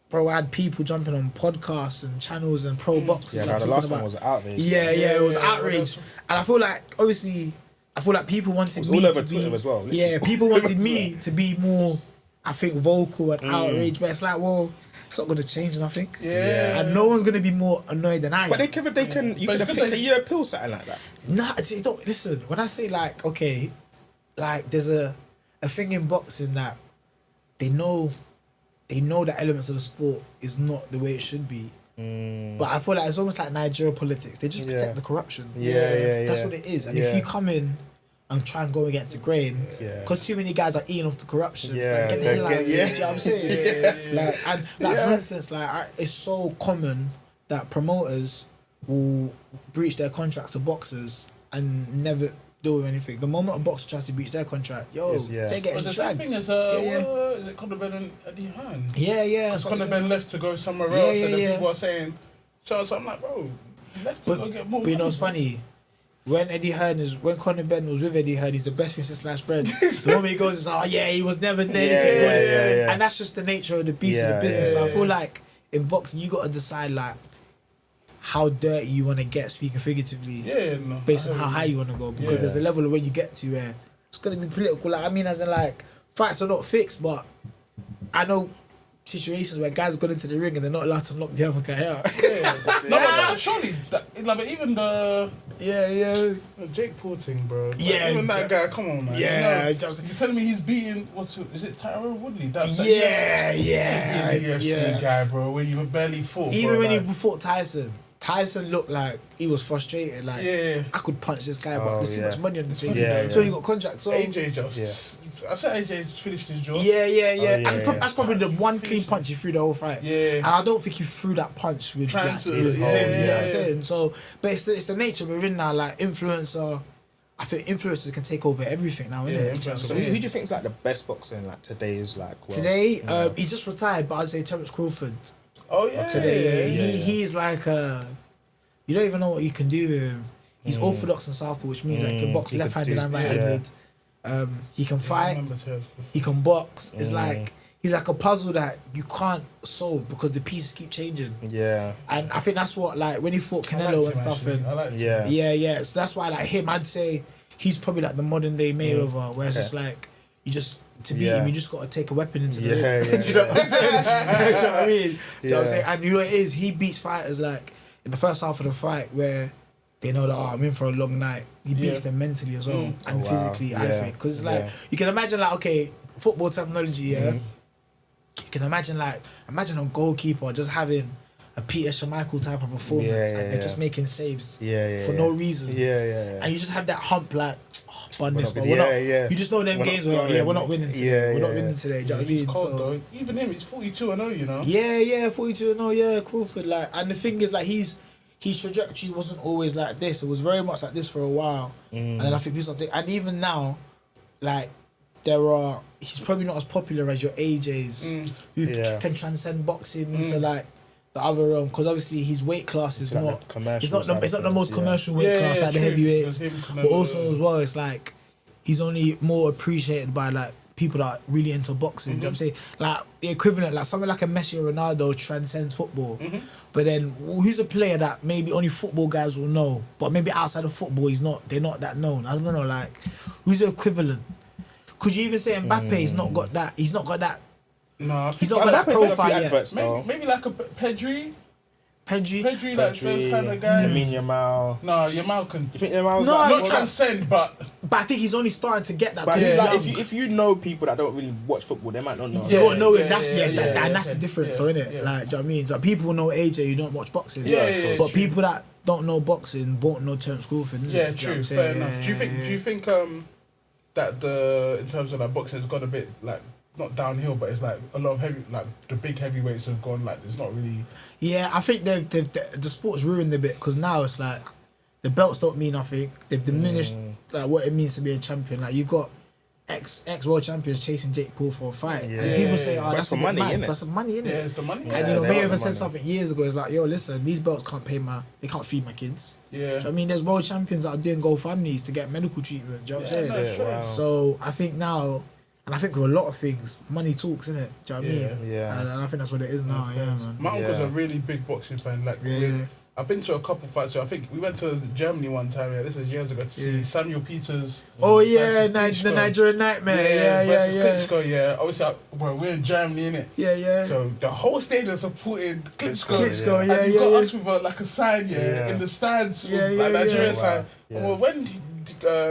Bro, I had people jumping on podcasts and channels and pro boxers. Yeah, the last one was outrage. It was outrage. And I feel like, obviously, people wanted me to be... as well, people wanted me to be more, I think, vocal and outraged. But it's like, well, it's not going to change nothing. And no one's going to be more annoyed than I am. But you could have picked a year pill, something like that. Nah, listen, when I say like, okay, like there's a thing in boxing that they know the elements of the sport is not the way it should be. But I feel like it's almost like Nigeria politics. They just protect the corruption. That's what it is. And if you come in and try and go against the grain, because too many guys are eating off the corruption. It's like, get the hell out of here. Do you know what I'm saying? For instance, it's so common that promoters will breach their contracts to boxers and never do with anything. The moment a boxer tries to breach their contract, they get dragged. The thing is, is it Conor Ben and Eddie Hearn? Because Conor Ben left to go somewhere else, and then people are saying, so I'm like, bro, he left to go get more. But you know what's funny? When Conor Ben was with Eddie Hearn, he's the best thing since sliced bread. The moment he goes, he was never there. And that's just the nature of the beast of the business. So I feel like in boxing, you got to decide like how dirty you want to get, speaking figuratively, based on how high you want to go, because there's a level of where you get to where it's going to be political. Like, I mean, as in like, fights are not fixed, but I know situations where guys go into the ring and they're not allowed to knock the other guy out. No, but surely, like even the Jake Paul thing, bro. Like, even that guy. Come on, man. Yeah, you telling me he's beating is it Tyron Woodley? The UFC guy, bro. When you barely fought. Even bro, when he fought Tyson. Tyson looked like he was frustrated. Like, I could punch this guy, but there's too much money on the table. So he got contracts. So AJ just, I said AJ just finished his job. That's probably the one clean punch he threw the whole fight. And I don't think he threw that punch with trying like, to. you know what I'm saying? So, but it's the nature we're in now. Like influencer. I think influencers can take over everything now, innit? So who do you think is like the best boxer in like today's like world? Today, he just retired, but I'd say Terence Crawford. Oh yeah. Today, he's like you don't even know what you can do with him. He's orthodox and southpaw, which means like he can box left-handed and right-handed. He can fight. He can box. It's like he's like a puzzle that you can't solve because the pieces keep changing. Yeah. And I think that's what like when he fought Canelo and stuff. And so that's why like him, I'd say he's probably like the modern day Mayweather, where it's just like you just. To beat him, you just got to take a weapon into the ring. Do you know what I'm saying? Do you know what I mean? Do you know what I'm saying? And you know what it is? He beats fighters like in the first half of the fight where they know that I'm in for a long night. He beats them mentally as well and physically. I think because it's like you can imagine like football terminology. You can imagine a goalkeeper just having a Peter Schmeichel type of performance and they're just making saves for no reason. And you just have that hump like. Fun this, but you just know them games where we're not winning today. We're not winning today. Do you know what I mean? Cold, though. Even him, he's 42-0, you know. 42-0. Crawford, like, and the thing is, like, his trajectory wasn't always like this. It was very much like this for a while, and then I think people started. And even now, like, he's probably not as popular as your AJs who can transcend boxing into like. The other realm, because obviously his weight class is not it's not the most commercial weight class like the heavyweights, but also as well it's like he's only more appreciated by like people that are really into boxing. Do you know what I'm saying? Like the equivalent, like someone like a Messi or Ronaldo transcends football, but then who's a player that maybe only football guys will know, but maybe outside of football they're not that known. I don't know, like who's the equivalent? Could you even say Mbappe? He's not got that. No, he's not got that profile yet. Maybe like a Pedri, Pedri, like those kind of guys. Yamal. No, Yamal can. You think Yamal's not transcend, but I think he's only starting to get that. But like, if you know people that don't really watch football, they might not know. They won't know him. That's the difference, innit? Like, do you know what I mean? So people know AJ who don't watch boxing. But people that don't know boxing won't know Terence Crawford. Yeah, true. Fair enough. Do you think that in terms of like boxing has gone a bit like. Not downhill, but it's like a lot of the big heavyweights have gone like it's not really. Yeah, I think the sport's ruined a bit because now it's like the belts don't mean nothing. They've diminished like what it means to be a champion. Like you got ex world champions chasing Jake Paul for a fight, and people say, "Oh, that's the money, innit? That's the money, innit?" Yeah, it's the money. And Mayweather said something years ago. It's like, "Yo, listen, these belts can't they can't feed my kids." Yeah, do you know what I mean, there's world champions that are doing GoFundMes to get medical treatment. Do you know what I'm saying? Wow. So I think now. And I think with a lot of things, money talks, innit? Do you know what I mean? Yeah. And I think that's what it is now, man. My uncle's a really big boxing fan. Like, I've been to a couple fights. So I think we went to Germany one time. Yeah, this is years ago to see Samuel Peters. Oh yeah, the Nigerian Nightmare. Versus Klitschko. Yeah, obviously, we're in Germany, innit? Yeah. So the whole stadium supported Klitschko. And you got us with like a sign, in the stands, with like Nigerian sign. Well, when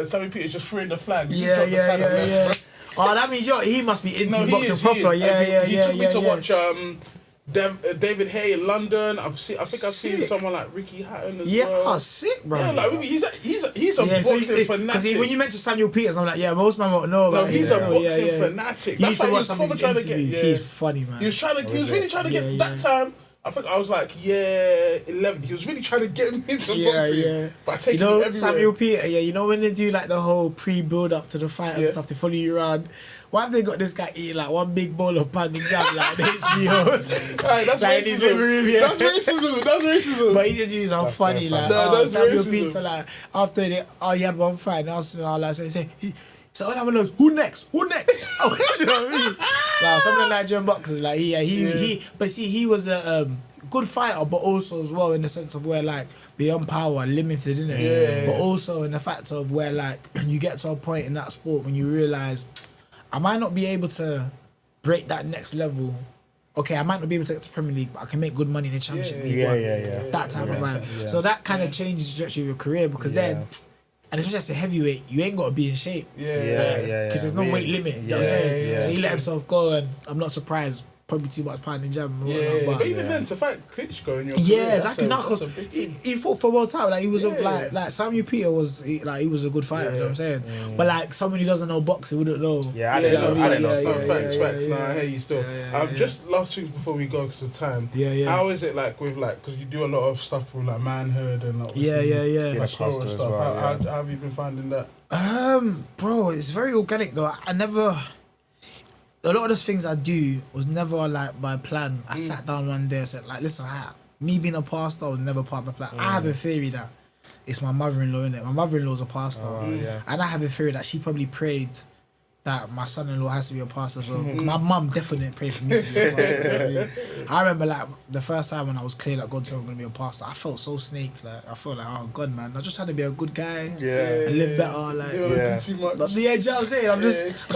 Samuel Peters just threw in the flag, we dropped the sign. Oh, that means he must be into boxing proper. He took me to watch David Hay in London. I think I've seen someone like Ricky Hatton as well. Yeah, sick, bro. Yeah, like he's a boxing fanatic. When you mentioned Samuel Peters, I'm like, most man won't know about him. He's a boxing fanatic. That's why he was probably trying to get. He's funny, man. He was really trying to get that time. I think I was like 11. He was really trying to get me into boxing. But I take him everywhere. Samuel Peter, you know when they do like the whole pre-build up to the fight and stuff, they follow you around. Why have they got this guy eating like one big bowl of pan and jam like the HBO? That's like racism. That's racism. But he just use how funny so like Samuel racism. Peter like after he had one fight and I say so all I want to know is who next? You know what I mean? Like some of the Nigerian boxers, like he was a good fighter, but also as well in the sense of where like beyond power, limited, isn't it? But also in the fact of where like you get to a point in that sport when you realise I might not be able to break that next level. Okay, I might not be able to get to Premier League, but I can make good money in the Championship League One. That type of vibe. Yeah. So that kind of changes the trajectory of your career because then, and especially as a heavyweight, you ain't got to be in shape. Because there's no weight limit. You know what I'm saying? So he let himself go, and I'm not surprised. Probably too much pounding jab and whatnot. But even then, to fight Klitschko in your career, exactly. Because he fought for world title. Like he was like Samuel Peter was he was a good fighter. You know what I'm saying? But like someone who doesn't know boxing wouldn't know. Yeah, I didn't know. Facts. No, I hear you still. Just last week before we go because of time. How is it like with like because you do a lot of stuff with like manhood and like pastoral stuff. Well, how have you been finding that? Bro, it's very organic though. A lot of those things I do was never like by plan. I sat down one day and said, like, listen, me being a pastor was never part of the plan. I have a theory that it's my mother-in-law, innit? My mother-in-law's a pastor. And I have a theory that she probably prayed that my son-in-law has to be a pastor. So my mum definitely didn't pray for me to be a pastor. I remember like the first time when I was clear that God told me I'm going to be a pastor, I felt so snaked. Like I felt like, oh God, man, I'm just trying to be a good guy and live better. Like, you know, too much. But you know what I'm saying? I'm just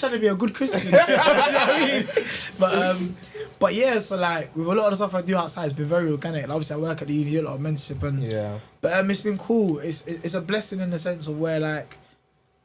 trying to be a good Christian. You know what I mean? But yeah, so like with a lot of the stuff I do outside, it's been very organic. Like, obviously, I work at the uni, a lot of mentorship, and but it's been cool. It's a blessing in the sense of where like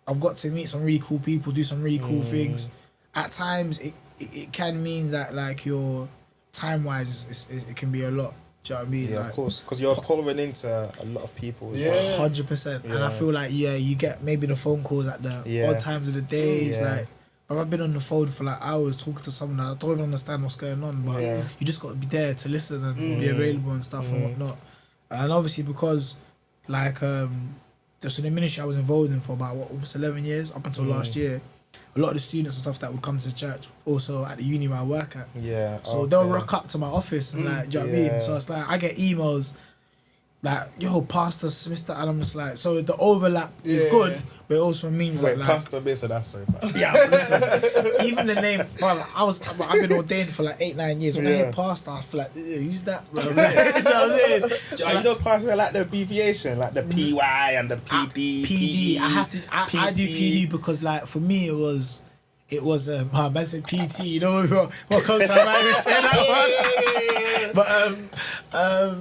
I've got to meet some really cool people, do some really cool things. At times, it can mean that like your time-wise, it can be a lot. Do you know what I mean? Yeah, like, of course, because you're pouring into a lot of people. 100%. And I feel like you get maybe the phone calls at the odd times of the days. Like I've been on the phone for like hours talking to someone that I don't even understand what's going on, but you just got to be there to listen and be available and stuff and whatnot. And obviously because like so the ministry I was involved in for about almost 11 years up until last year, a lot of the students and stuff that would come to church also at the uni where I work at. So they'll rock up to my office and like, do you know what I mean? So it's like I get emails like, yo, Pastor Smith, and I'm just like, so the overlap is good, but it also means that like Pastor Mr. That's so funny. listen, even the name, bro, I've been ordained for like 8-9 years. When I hear Pastor, I feel like, who's that? Bro? You know what I'm saying? So you those pastors like the abbreviation, like the PY and the PD. PD. I do PD because like for me it was man said PT, you know what comes to my mind when saying that one. But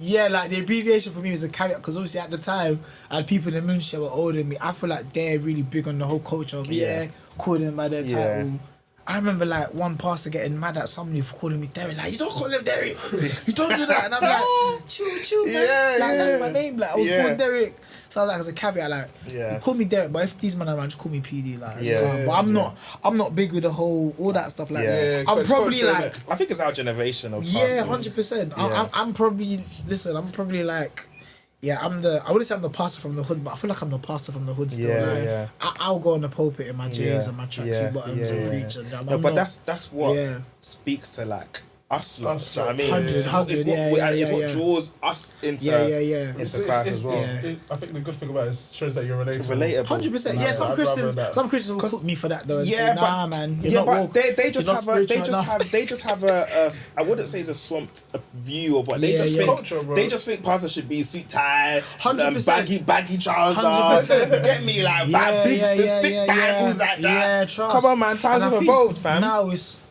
yeah, like the abbreviation for me was a caveat because obviously at the time I had people in the ministry were older than me. I feel like they're really big on the whole culture of calling them by their title. I remember like one pastor getting mad at somebody for calling me Derrick. Like, you don't call him Derrick. You don't do that. And I'm like, chill, man. Like that's my name. Like I was born Derrick. So I was like, as a caveat, like, you call me Derrick, but if these men are around, just call me PD. Like, but I'm not big with the whole all that stuff. Like, I'm probably like, I think it's our generation of pastors. 100%. I'm probably like. I wouldn't say I'm the pastor from the hood, but I feel like I'm the pastor from the hood still. I'll go on the pulpit in my J's and my tracksuit bottoms and preach. And but that's what speaks to like us. Lot, do you know what I mean? 100, it's what draws us into Christ as well. I think the good thing about it is shows that you're relatable. 100%. Yeah, some Christians will put me for that though and say, nah, man, you're not woke. They just have a I wouldn't say it's a swamped view of what they just think. Culture, bro. They just think pastors should be suit tie, 100%. baggy trousers. Get me like thick Bibles like that. Yeah, trust. Come on, man, times have evolved, fam. Now it's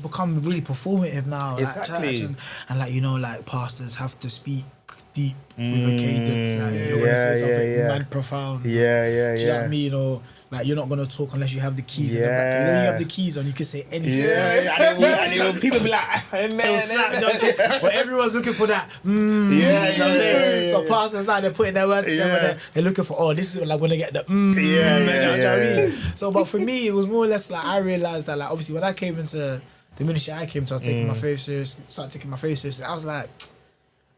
become really performative now. Exactly. Like church and like, you know, like pastors have to speak deep with a cadence. Like you want to say something mad profound. Do you know what I mean? Or like you're not gonna talk unless you have the keys in the back. You know, you have the keys on, you can say anything. And people be like, but everyone's looking for that. You know what I'm saying? So pastors now they're putting their words together. They're looking for this is like when they get the You know what I mean? So, but for me, it was more or less like I realized that like obviously when I came into the ministry I was taking my faith serious. Started taking my faith seriously. I was like,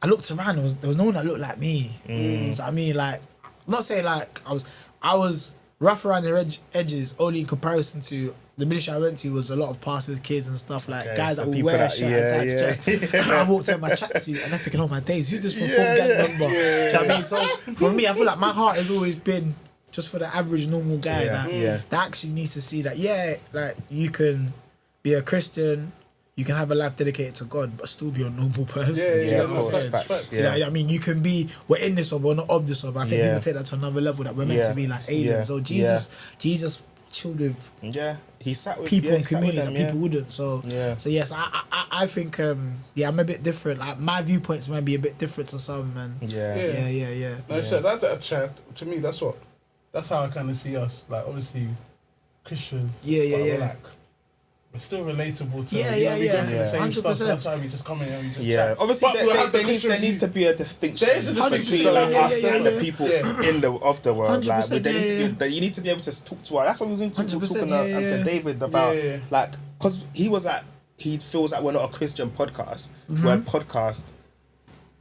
I looked around. There was no one that looked like me. So I mean, like, I'm not saying like I was rough around the edges only in comparison to the ministry I went to was a lot of pastors, kids and stuff like guys that would wear a shirt and tights. I walked in my tracksuit and I'm thinking, oh my days, who's this from gang member? Do you know what I mean? So for me, I feel like my heart has always been just for the average normal guy that actually needs to see that like you can be a Christian, you can have a life dedicated to God, but still be a normal person. You know what I'm saying? You know, I mean, you can be, we're in this world, but we're not of this world. But I think people take that to another level that we're meant to be like aliens. So Jesus chilled with he sat with people and he sat with communities them, that people wouldn't. So yes, I think I'm a bit different. Like my viewpoints might be a bit different to some, and No, so that's a chat. To me, that's how I kind of see us. Like obviously, Christian. We're like, we're still relatable to. We go through the same 100%. stuff. That's why we just come in and we just chat. Obviously, But there needs to be a distinction There is a distinction. between Yeah, us and the people of the world. Like, 100%, there needs to be, you need to be able to talk to us. That's what we was talking to David about. Like, because he feels like we're not a Christian podcast. We're a podcast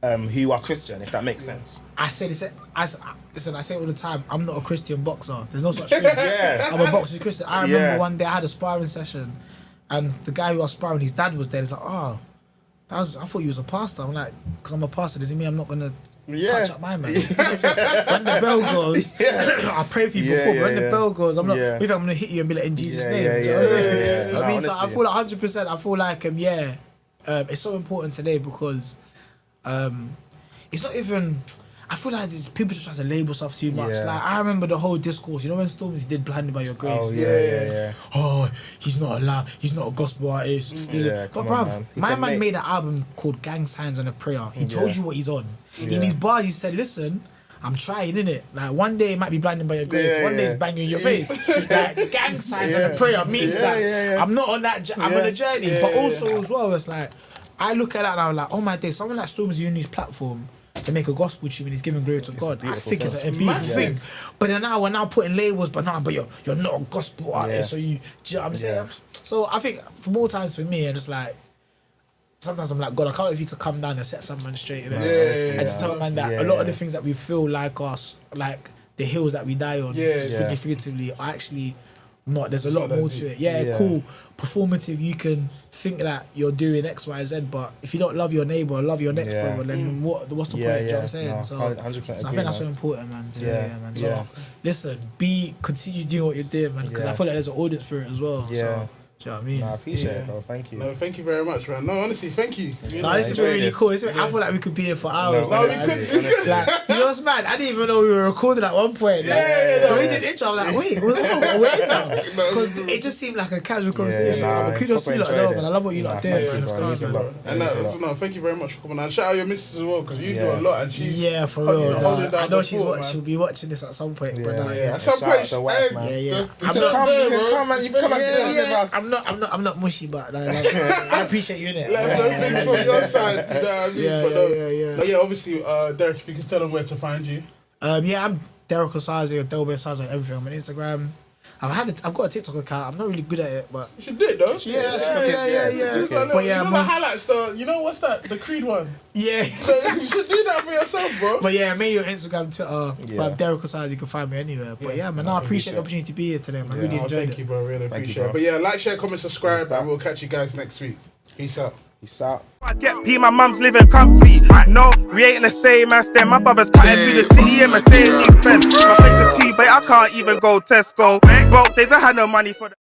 who are Christian, if that makes sense. I say it all the time. I'm not a Christian boxer. There's no such thing. I'm a boxer Christian. I remember one day I had a sparring session, and the guy who I was sparring, his dad was there. He's like, I thought you was a pastor. I'm like, because I'm a pastor doesn't mean I'm not gonna touch up my man. When the bell goes, I pray for you before, but when the bell goes, I'm not. Maybe I'm gonna hit you and be like, in Jesus' name. Do you know what I'm saying? I mean, so I feel like 100%. I feel like it's so important today because it's not even. I feel like these people just try to label stuff too much. Like I remember the whole discourse. You know when Stormzy did "Blinded by Your Grace"? Oh, he's not allowed. He's not a gospel artist. But bruv, my man made an album called "Gang Signs and a Prayer." He told you what he's on. In his bars, he said, "Listen, I'm trying, innit? Like one day it might be blinded by your grace, one day it's banging in your face." Like gang signs and a prayer means that I'm not on that. I'm on a journey, but also as well, it's like I look at that and I'm like, oh my day, someone like Stormzy using his platform to make a gospel tune and he's giving glory to God. I think it's a beautiful thing. But then now we're now putting labels, but you're not a gospel artist, so do you know what I'm saying? So I think for more times for me, and it's like sometimes I'm like, God, I can't wait for you to come down and set someone straight. And just tell man that a lot of the things that we feel like us, like the hills that we die on, speaking figuratively, are actually not. There's a lot more to it. Cool. Performative, you can think that you're doing X, Y, Z, but if you don't love your neighbour, love your next brother, then what's the point? Do you know what I'm saying? No, so 100% I think that's so important, man. Man. So listen, continue doing what you're doing, man, because I feel like there's an audience for it as well. So, do you know what I mean? No, I appreciate it, bro. Thank you. No, thank you very much, man. No, honestly, thank you. This has been really cool. I feel like we could be here for hours. No, we could. Like, you know what's mad? I didn't even know we were recording at one point. So we did intro. I'm like, wait now, because it just seemed like a casual conversation. But kudos to you lot, though, man. I love what you lot do, man. It's crazy, man. And thank you very much for coming on. Shout out your missus as well, because you do a lot, and she for real. I know she'll be watching this at some point, but at some point, I'm not mushy, but I appreciate you, innit? Things from your side, you know what I mean? But obviously, Derrick, if you can tell them where to find you. I'm Derrick Osaze or Osaze on everything. I'm on Instagram. I've got a TikTok account. I'm not really good at it, but you should do it though. But you know the highlights though. You know what's that? The Creed one. Yeah. So you should do that for yourself, bro. But I'm mainly on Instagram, Twitter. But Derrick Osaze, you can find me anywhere. But man, I appreciate the opportunity to be here today. I really enjoyed it. Thank you, bro. Really appreciate it. But like, share, comment, subscribe, and we'll catch you guys next week. Peace out. I get P, my mum's living comfy. No, we ain't the same as them. My brother's cutting through the city in Mercedes Benz. My face is cheap, but I can't even go Tesco. Broke days, I had no money for the